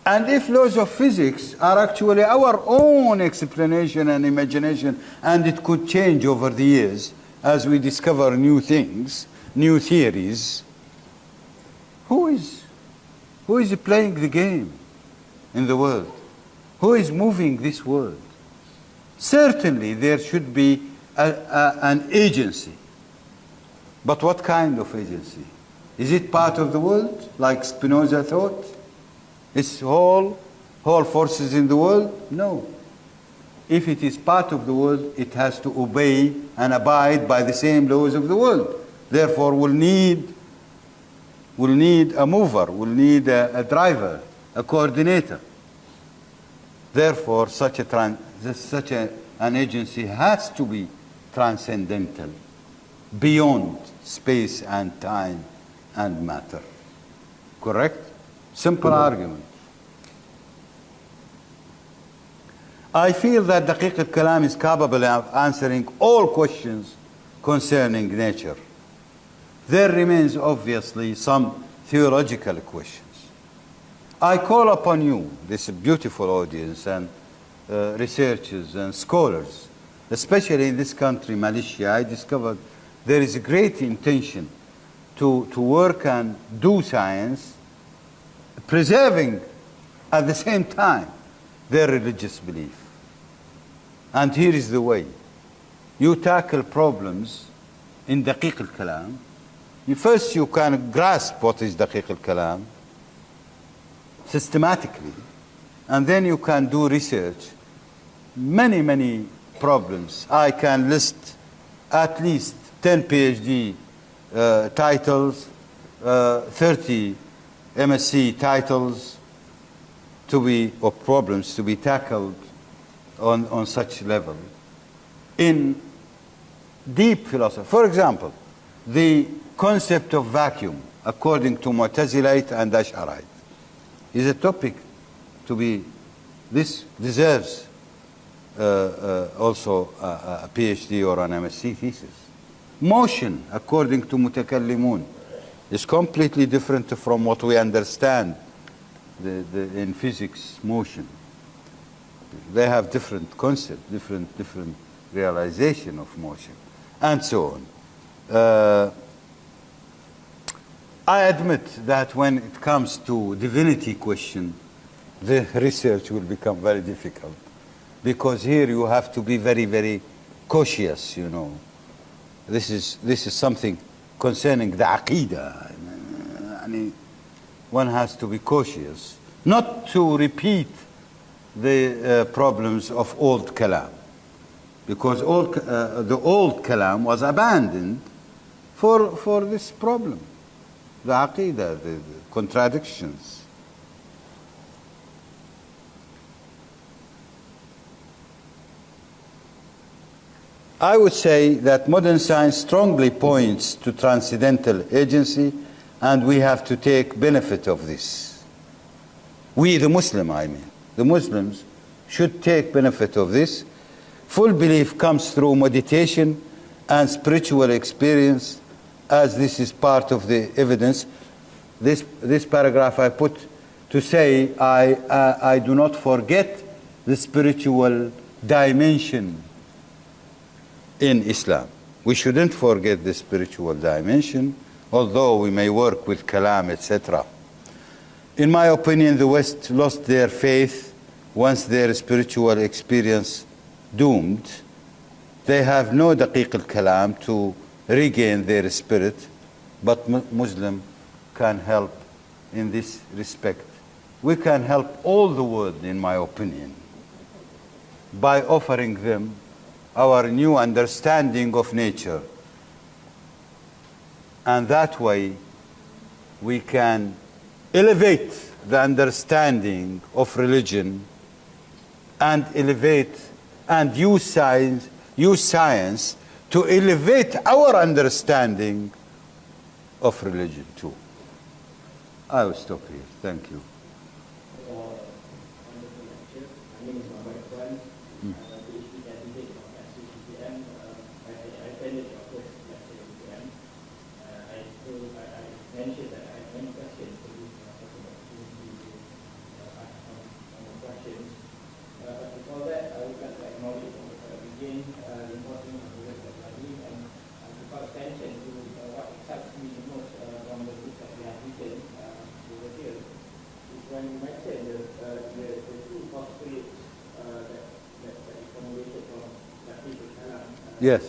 and if laws of physics are actually our own explanation and imagination, and it could change over the years as we discover new things, new theories, who is playing the game in the world? Who is moving this world? Certainly there should be an agency. But what kind of agency? Is it part of the world, like Spinoza thought? It's whole forces in the world? No. If it is part of the world, it has to obey and abide by the same laws of the world. Therefore, we'll need a mover, we'll need a driver, a coordinator. Therefore, such an agency has to be transcendental, beyond space and time and matter. Correct? Simple argument. I feel that Daqiq al-Kalam is capable of answering all questions concerning nature. There remains obviously some theological questions. I call upon you, this beautiful audience, and researchers and scholars, especially in this country, Malaysia. I discovered there is a great intention to work and do science, preserving at the same time their religious belief. And here is the way. You tackle problems in Daqiq al-Kalam. First you can grasp what is Daqiq al-Kalam systematically, and then you can do research, many problems. I can list at least 10 PhD titles, 30 MSc titles of problems to be tackled on such level in deep philosophy. For example, the concept of vacuum, according to Mu'tazilite and Ash'arite, is a topic to be, this deserves also a PhD or an MSc thesis. Motion, according to Mutakallimun, is completely different from what we understand in physics, motion. They have different concept, different realization of motion, and so on. I admit that when it comes to divinity question, the research will become very difficult, because here you have to be very, very cautious, you know. This is something concerning the aqidah. One has to be cautious not to repeat the problems of old Kalam, because the old Kalam was abandoned for this problem, the aqidah, the contradictions. I would say that modern science strongly points to transcendental agency, and we have to take benefit of this. We, the Muslim, the Muslims should take benefit of this. Full belief comes through meditation and spiritual experience, as this is part of the evidence. This paragraph I put to say I do not forget the spiritual dimension in Islam. We shouldn't forget the spiritual dimension, although we may work with Kalam, etc. In my opinion, the West lost their faith once their spiritual experience doomed. They have no daqiq al-kalam to regain their spirit, but Muslim can help in this respect. We can help all the world, in my opinion, by offering them our new understanding of nature. And that way we can elevate the understanding of religion and elevate and use science to elevate our understanding of religion too. I will stop here. Thank you. Yes.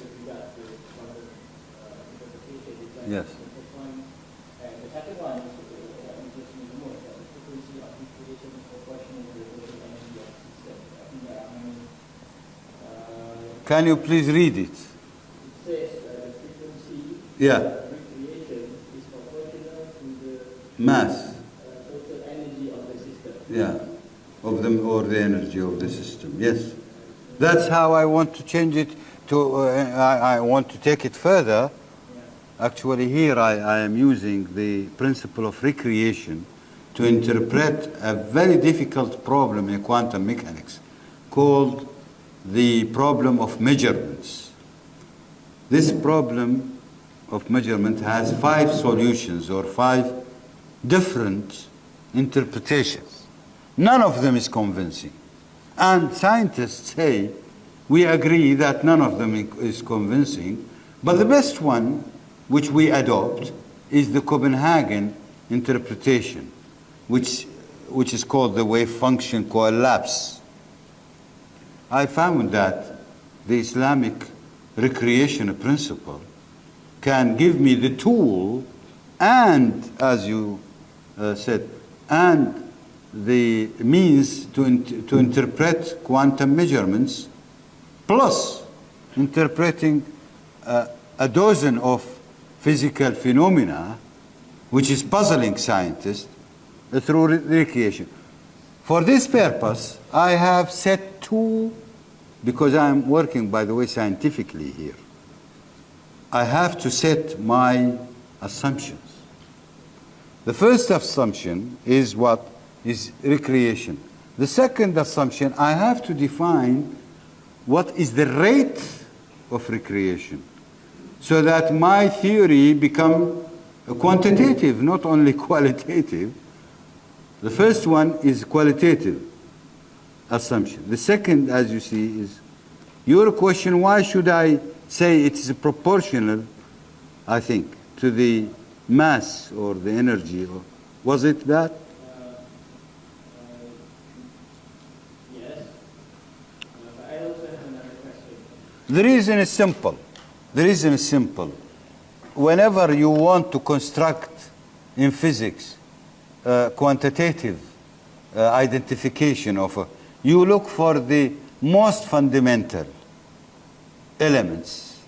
Yes. The second one is interesting the most, the frequency of recreation is proportional to the total energy of the system. I think there are many. Can you please read it? It says the frequency of recreation is proportional to the mass. Total energy of the system. Yeah, of them, or the energy of the system. Yes, that's how I want to change it. I want to take it further. Actually, here I am using the principle of recreation to interpret a very difficult problem in quantum mechanics called the problem of measurements. This problem of measurement has 5 solutions or 5 different interpretations. None of them is convincing. And scientists say, we agree that none of them is convincing, but the best one, which we adopt, is the Copenhagen interpretation, which is called the wave function collapse. I found that the Islamic recreation principle can give me the tool and, as you said, and the means to interpret quantum measurements plus interpreting a dozen of physical phenomena, which is puzzling scientists, through recreation. For this purpose, I have set two, because I'm working, by the way, scientifically here. I have to set my assumptions. The first assumption is what? Is recreation. The second assumption, I have to define what is the rate of recreation, so that my theory become quantitative, not only qualitative. The first one is qualitative assumption. The second, as you see, is your question, why should I say it is proportional, I think, to the mass or the energy? Or was it that? Yes. But I also have another question. The reason is simple. The reason is simple. Whenever you want to construct in physics quantitative identification of you look for the most fundamental elements,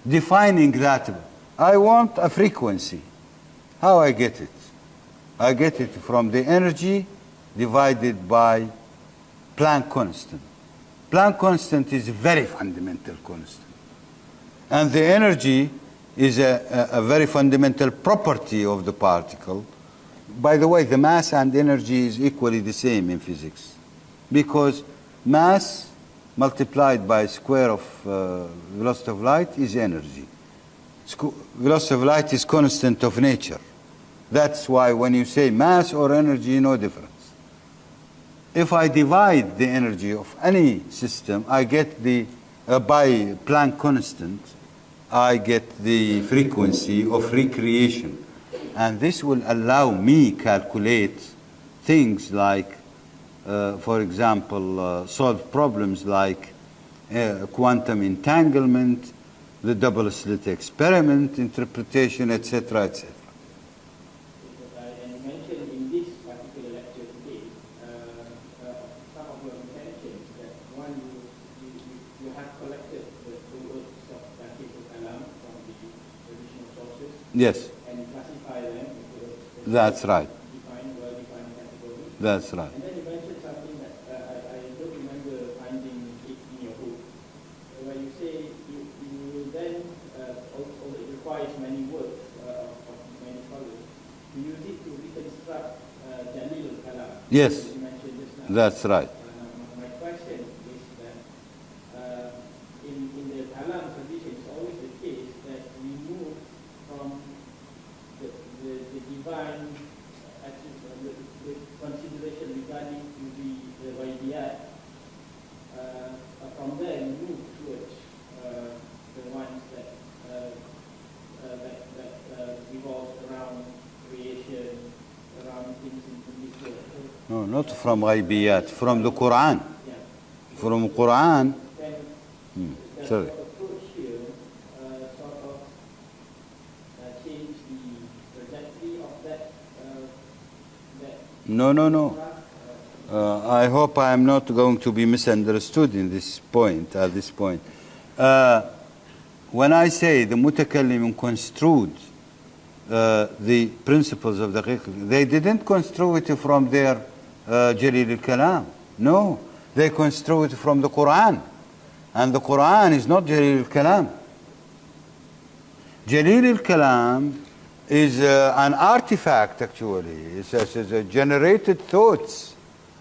defining that. I want a frequency. How I get it? I get it from the energy divided by Planck constant. Planck constant is a very fundamental constant. And the energy is a very fundamental property of the particle. By the way, the mass and energy is equally the same in physics, because mass multiplied by square of velocity of light is energy. Velocity of light is constant of nature. That's why when you say mass or energy, no difference. If I divide the energy of any system, I get the, by Planck constant, I get the frequency of recreation. And this will allow me calculate things like, for example, solve problems like quantum entanglement, the double slit experiment, interpretation, etc., etc. And you mentioned in this particular lecture today, some of your intentions that one, you have collected the works of Kalam from the traditional sources. Yes. And classify them into That's right. well-defined categories. That's right. And then you mentioned something that I don't remember finding it in your book, where you say you will then, although it requires many works of many scholars, you use it to reconstruct Jalil al-Kalam. Yes. You mentioned just now. That's right. My question is that in the Kalam tradition, it's always the case that we move from the divine the consideration regarding to the Vaidiyat. From there, we move towards the ones that revolve around creation, around things in this world. No, not from Ghaibiyat, from the Quran. Yeah. From Quran. Then Sorry. the approach here sort of change the trajectory of that. No. I hope I am not going to be misunderstood in this point, at this point. When I say the mutakallim construed the principles of the fiqh, they didn't construe it from their Jalil al-Kalam. No, they construe it from the Quran. And the Quran is not Jalil al-Kalam. Jalil al-Kalam is an artifact, actually. It's a generated thoughts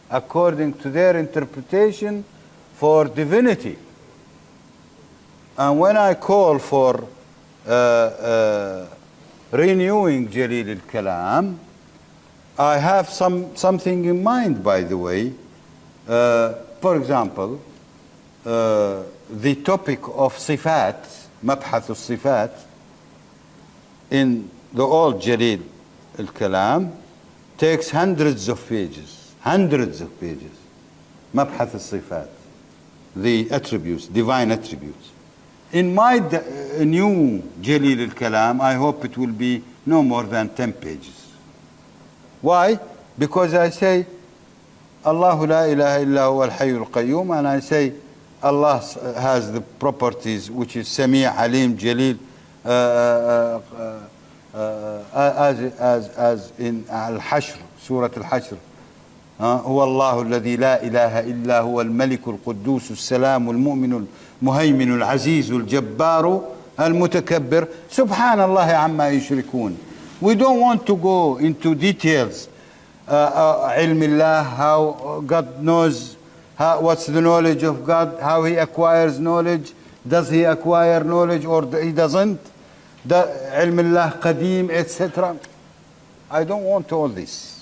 according to their interpretation for divinity. And when I call for renewing Jalil al-Kalam, I have something in mind, by the way. For example, the topic of sifat, mabhath al-sifat, in the old Jalil al-Kalam, takes hundreds of pages. Mabhath al-sifat, the attributes, divine attributes. In my new Jalil al-Kalam, I hope it will be no more than 10 pages. Why? Because I say, Allahu la ilaha illa huwa al-hayyul qayyum, and I say, Allah has the properties which is Sami', Alim, Jalil, as in Al-Hashr, Surah Al-Hashr. هو الله الذي لا إله إلا هو الملك القدوس السلام المؤمن المهيمن العزيز الجبار المتكبر سبحان الله عما يشركون. We don't want to go into details. علم الله, how God knows, what's the knowledge of God, how he acquires knowledge, does he acquire knowledge or he doesn't, علم الله قديم, etc. I don't want all this.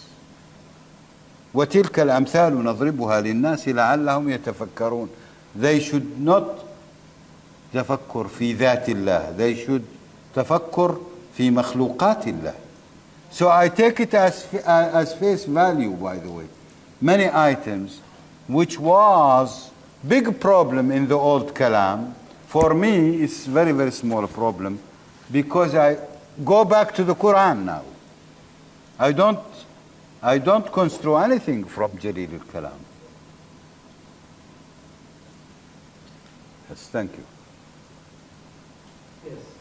وتلك الأمثال نضربها للناس لعلهم يتفكرون. They should not تفكر في ذات الله, they should تفكر في مخلوقات الله. So I take it as face value, by the way. Many items which was big problem in the old Kalam, for me it's very, very small problem because I go back to the Quran now. I don't construe anything from Jalil al-Kalam. Yes, thank you.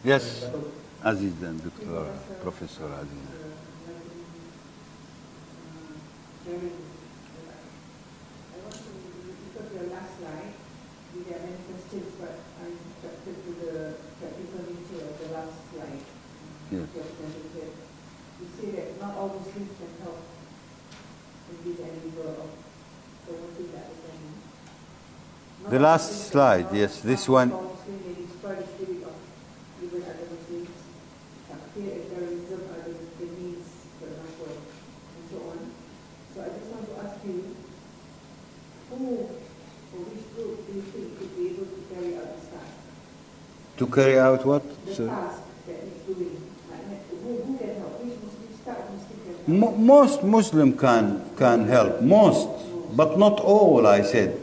Yes, Aziz and Dr. Professor Aziz. I want to refer to your last slide. There are many questions, but I'm attracted to the practical nature of the last slide. Yes. You say that not all Muslims can help in this endeavor of promoting the understanding. The last slide, yes, this one. Muslim may destroy the spirit of even other Muslims. Fear and terrorism are the means, for example, and so on. So I just want to ask you, who or which group do you think could be able to carry out this task? To carry out what? The Sorry. task that he's doing. Who can help? Which Muslim can help? Most Muslim can help. Most, but not all, I said.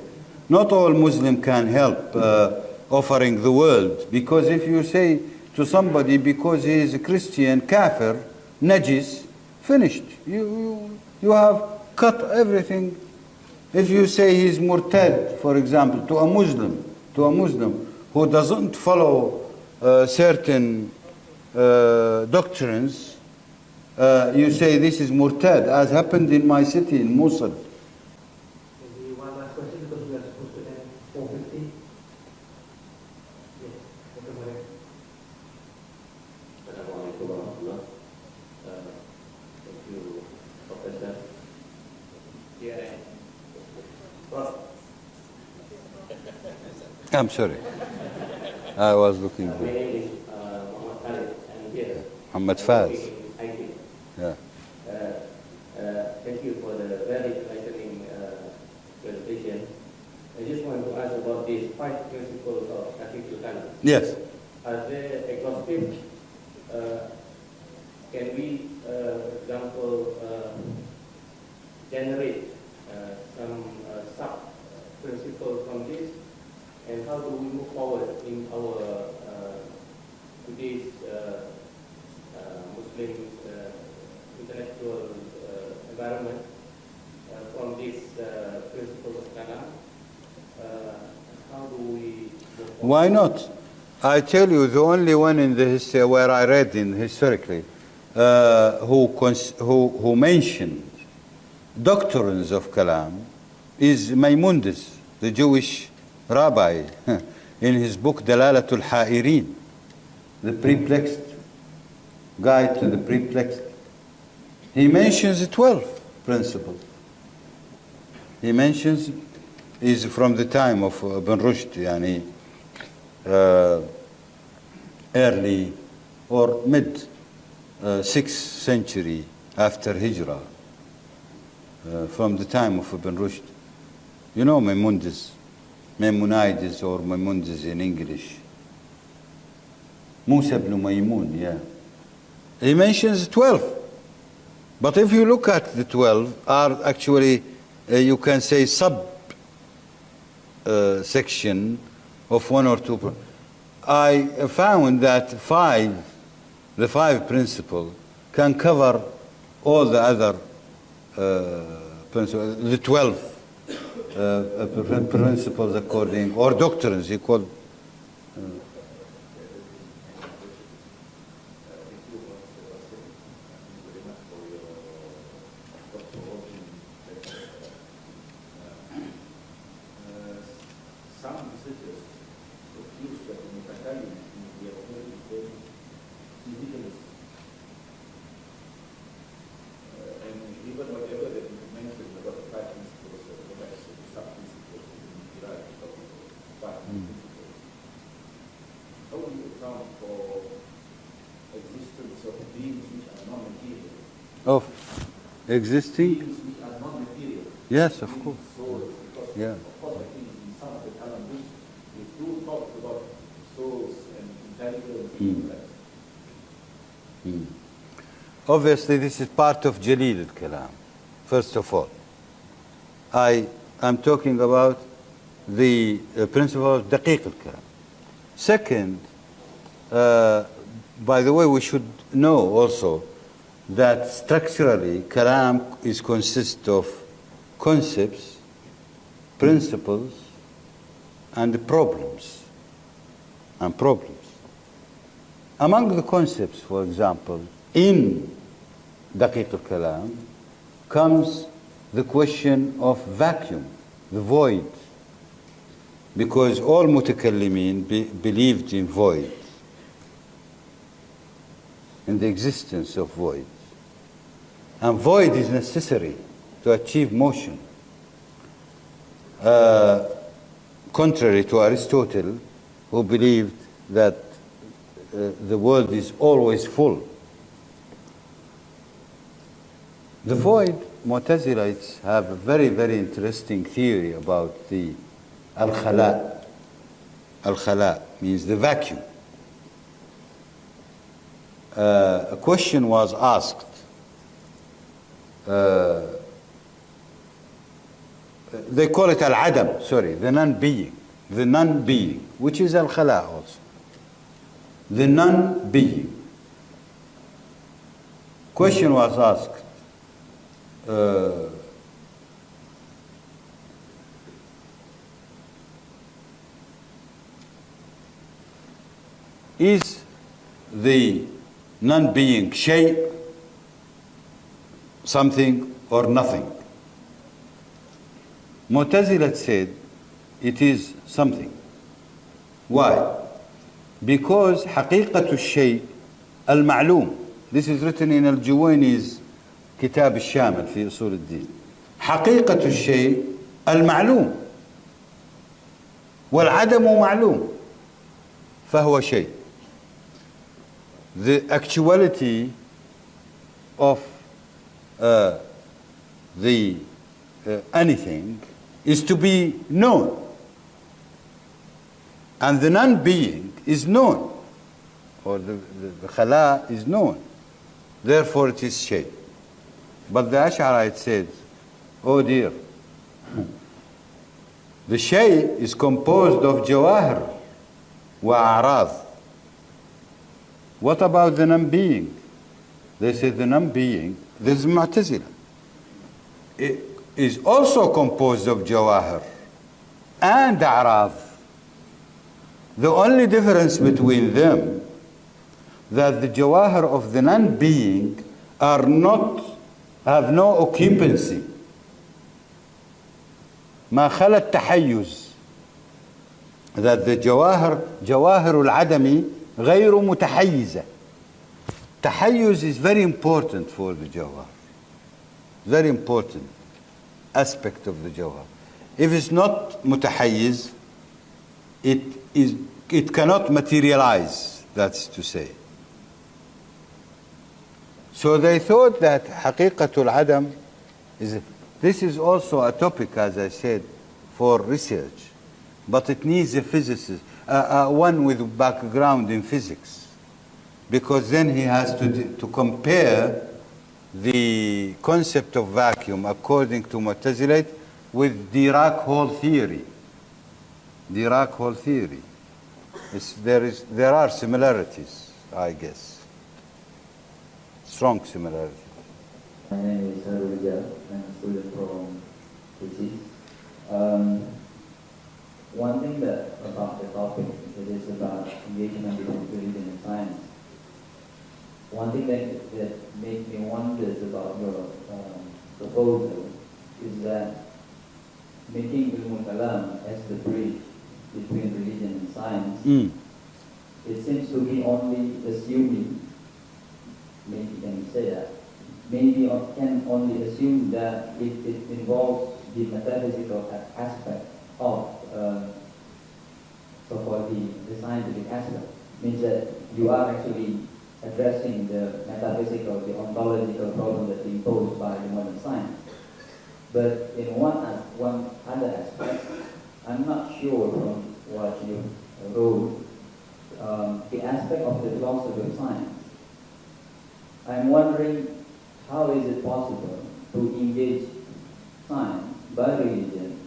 Not all Muslim can help offering the world. Because if you say to somebody because he is a Christian, kafir, najis, finished. You have cut everything. If you say he is murtad, for example, to a Muslim who doesn't follow certain doctrines, you say this is murtad, as happened in my city, in Mosul. Maybe one last question because we are supposed to end 4:50. Yes, Dr. Moret. Assalamualaikum warahmatullahi. Thank you, Professor. Yeah. I'm sorry. I was looking My good. name is Muhammad Khalid. I'm here. Muhammad Faz. IT. Yeah. Thank you for the very enlightening presentation. I just want to ask about these 5 principles of Untitled Chapter. Yes. Are they exhaustive? Can we, for example, generate some sub-principles from this? And how do we move forward in our today's Muslim intellectual environment from these principles of Kalam? How do we move forward? Why not? I tell you, the only one in the history where I read in historically who mentioned doctrines of Kalam is Maimonides, the Jewish rabbi, in his book Dalalatul Ha'irin, the perplexed, guide to the perplexed. He mentions 12 principles. He mentions is from the time of Ibn Rushd, yani early or mid 6th century after Hijrah, from the time of Ibn Rushd. You know Maimonides or Maimonides in English. Musa ibn Maymun, yeah. He mentions 12. But if you look at the 12, are actually, you can say, section of 1 or 2. I found that the 5 principles can cover all the other principles, the 12 principles according, or doctrines, he called. Some researchers accuse that the Mutakalim in their already very indigenous. And even whatever that you mentioned about the five principles, the sub-principles in Iraq, about the five principles, how do you account for existence of beings which are non-material? Of existing? Beings which are non-material. Yes, of course. Souls, because Yeah. of course I think in some of the Kalam books, they do talk about souls and intelligence and that. Obviously, this is part of Jalil al-Kalam, first of all. I'm talking about the principle of Daqiq al-Kalam. Second, by the way, we should know also that structurally, Kalam consists of concepts, principles, and problems. Among the concepts, for example, in Daqiq al-Kalam comes the question of vacuum, the void, because all mutakallimin believed in void, in the existence of void. And void is necessary to achieve motion. Contrary to Aristotle, who believed that the world is always full. The void, Mu'tazilites have a very, very interesting theory about the al-khala. Al-khala means the vacuum. A question was asked. They call it al-adam, sorry, the non-being, which is al-khala also. The non-being. Question was asked, is the non-being shay, something or nothing? Mu'tazilah said it is something. Why? Because حقيقة الشيء المعلوم. This is written in Al-Juwayni's كتاب الشامل في أصول الدين. حقيقة الشيء المعلوم والعدم معلوم فهو شيء. The actuality of the anything is to be known, and the non-being is known, or the khala is known, therefore it is shay. But the Ash'arite said, oh dear, the shay is composed of jawahir wa a'rad. What about the non-being? They said the non-being, this is Mu'tazila, it is also composed of jawahir and a'rad. The only difference between them, that the jawahir of the non-being have no occupancy. ما خلا التحيز. That the جواهر العدمي غير متحيزة. تحيز is very important for the jawahir. Very important aspect of the jawahir. If it's not متحيز, it cannot materialize, that's to say. So they thought that حقيقة العدم this is also a topic, as I said, for research, but it needs a physicist, one with background in physics, because then he has to compare the concept of vacuum according to Mu'tazilite with Dirac Hall theory. Dirac Hall theory. There are similarities, I guess. Strong similarities. My name is Harulja. I'm a student from Turkey. One thing that about the topic, it is about engagement between religion and science. One thing that makes me wonder about your proposal is that making Ilmul Kalam as the bridge between religion and science, it seems to be only assuming, maybe can you say that, maybe can only assume that it involves the metaphysical aspect of so-called the scientific aspect. Means that you are actually addressing the metaphysical, the ontological problem that's imposed by the modern science. But in one other aspect, I'm not sure from what you wrote, the aspect of the philosophy of science. I'm wondering how is it possible to engage science by religion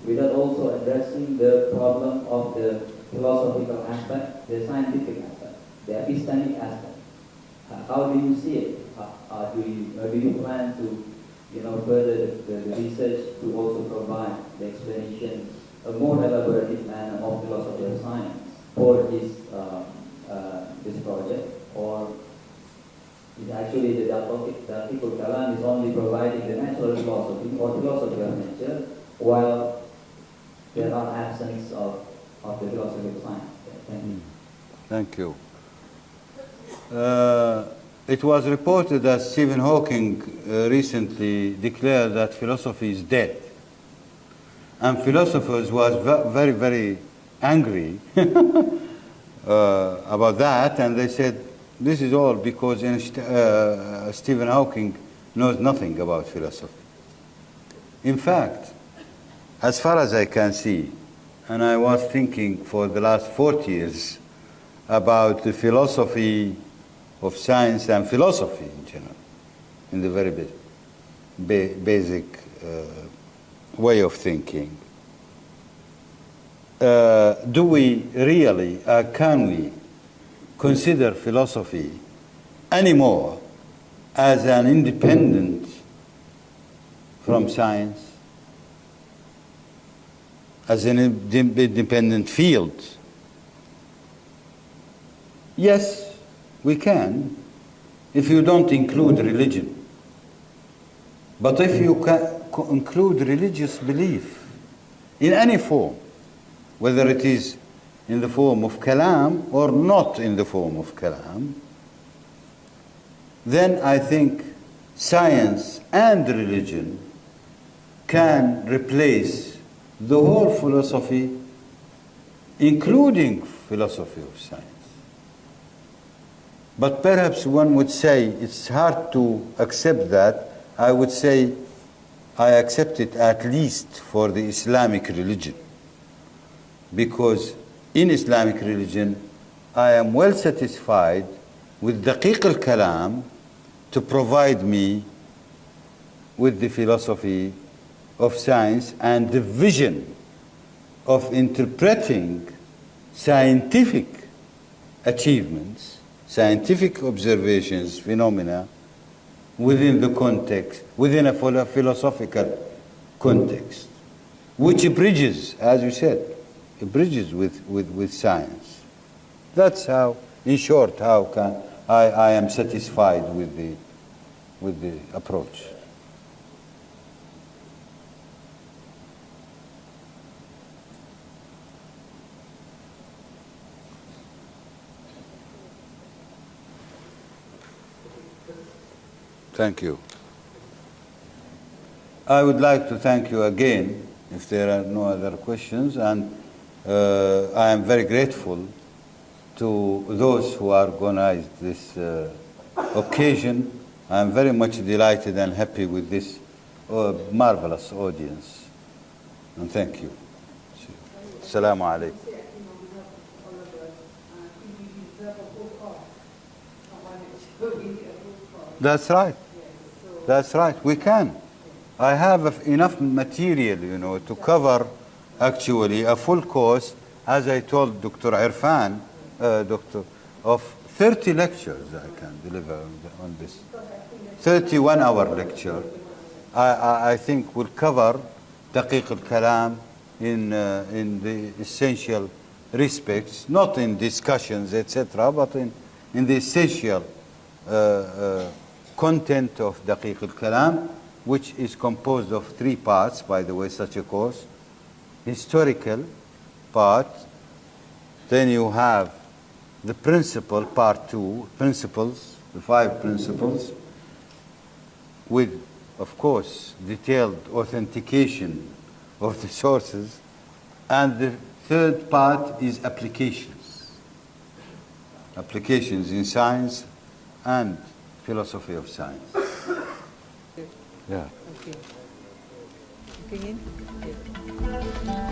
without also addressing the problem of the philosophical aspect, the scientific aspect, the epistemic aspect. How do you see it? Do you plan to further the research to also provide the explanation, a more elaborative manner of philosophy of science for this project, or is actually the Untitled Kalam is only providing the natural philosophy or philosophy of nature, while there are absence of the philosophy of science? Thank you. Thank you. It was reported that Stephen Hawking recently declared that philosophy is dead. And philosophers was very, very angry about that, and they said, this is all because Stephen Hawking knows nothing about philosophy. In fact, as far as I can see, and I was thinking for the last 40 years about the philosophy of science and philosophy in general, in the very basic way of thinking. Do we really, can we consider philosophy anymore as an independent from science, as an independent field? Yes, we can, if you don't include religion. But if you include religious belief in any form, whether it is in the form of Kalam or not in the form of Kalam, then I think science and religion can replace the whole philosophy, including philosophy of science. But perhaps one would say it's hard to accept that. I would say I accept it at least for the Islamic religion, because in Islamic religion I am well satisfied with Daqiq al-Kalam to provide me with the philosophy of science and the vision of interpreting scientific achievements, scientific observations, phenomena, within the context, within a philosophical context, which bridges, as you said, it bridges with science. That's how, in short, how can I am satisfied with the approach. Thank you. I would like to thank you again, if there are no other questions, and I am very grateful to those who organized this occasion. I am very much delighted and happy with this marvelous audience. And thank you. Assalamu alaikum. That's right. That's right. We can. I have enough material, to cover actually a full course, as I told Dr. Irfan, of 30 lectures I can deliver on this. 31-hour lecture, I think will cover Daqiq al-Kalam in the essential respects, not in discussions, etc., but in the essential content of Daqiq al-Kalam, which is composed of 3 parts, by the way, such a course. Historical part, then you have the principle, part 2, principles, the 5 principles, with, of course, detailed authentication of the sources. And the 3rd part is applications. Applications in science and philosophy of science. Yeah. Okay. Opinion? Okay.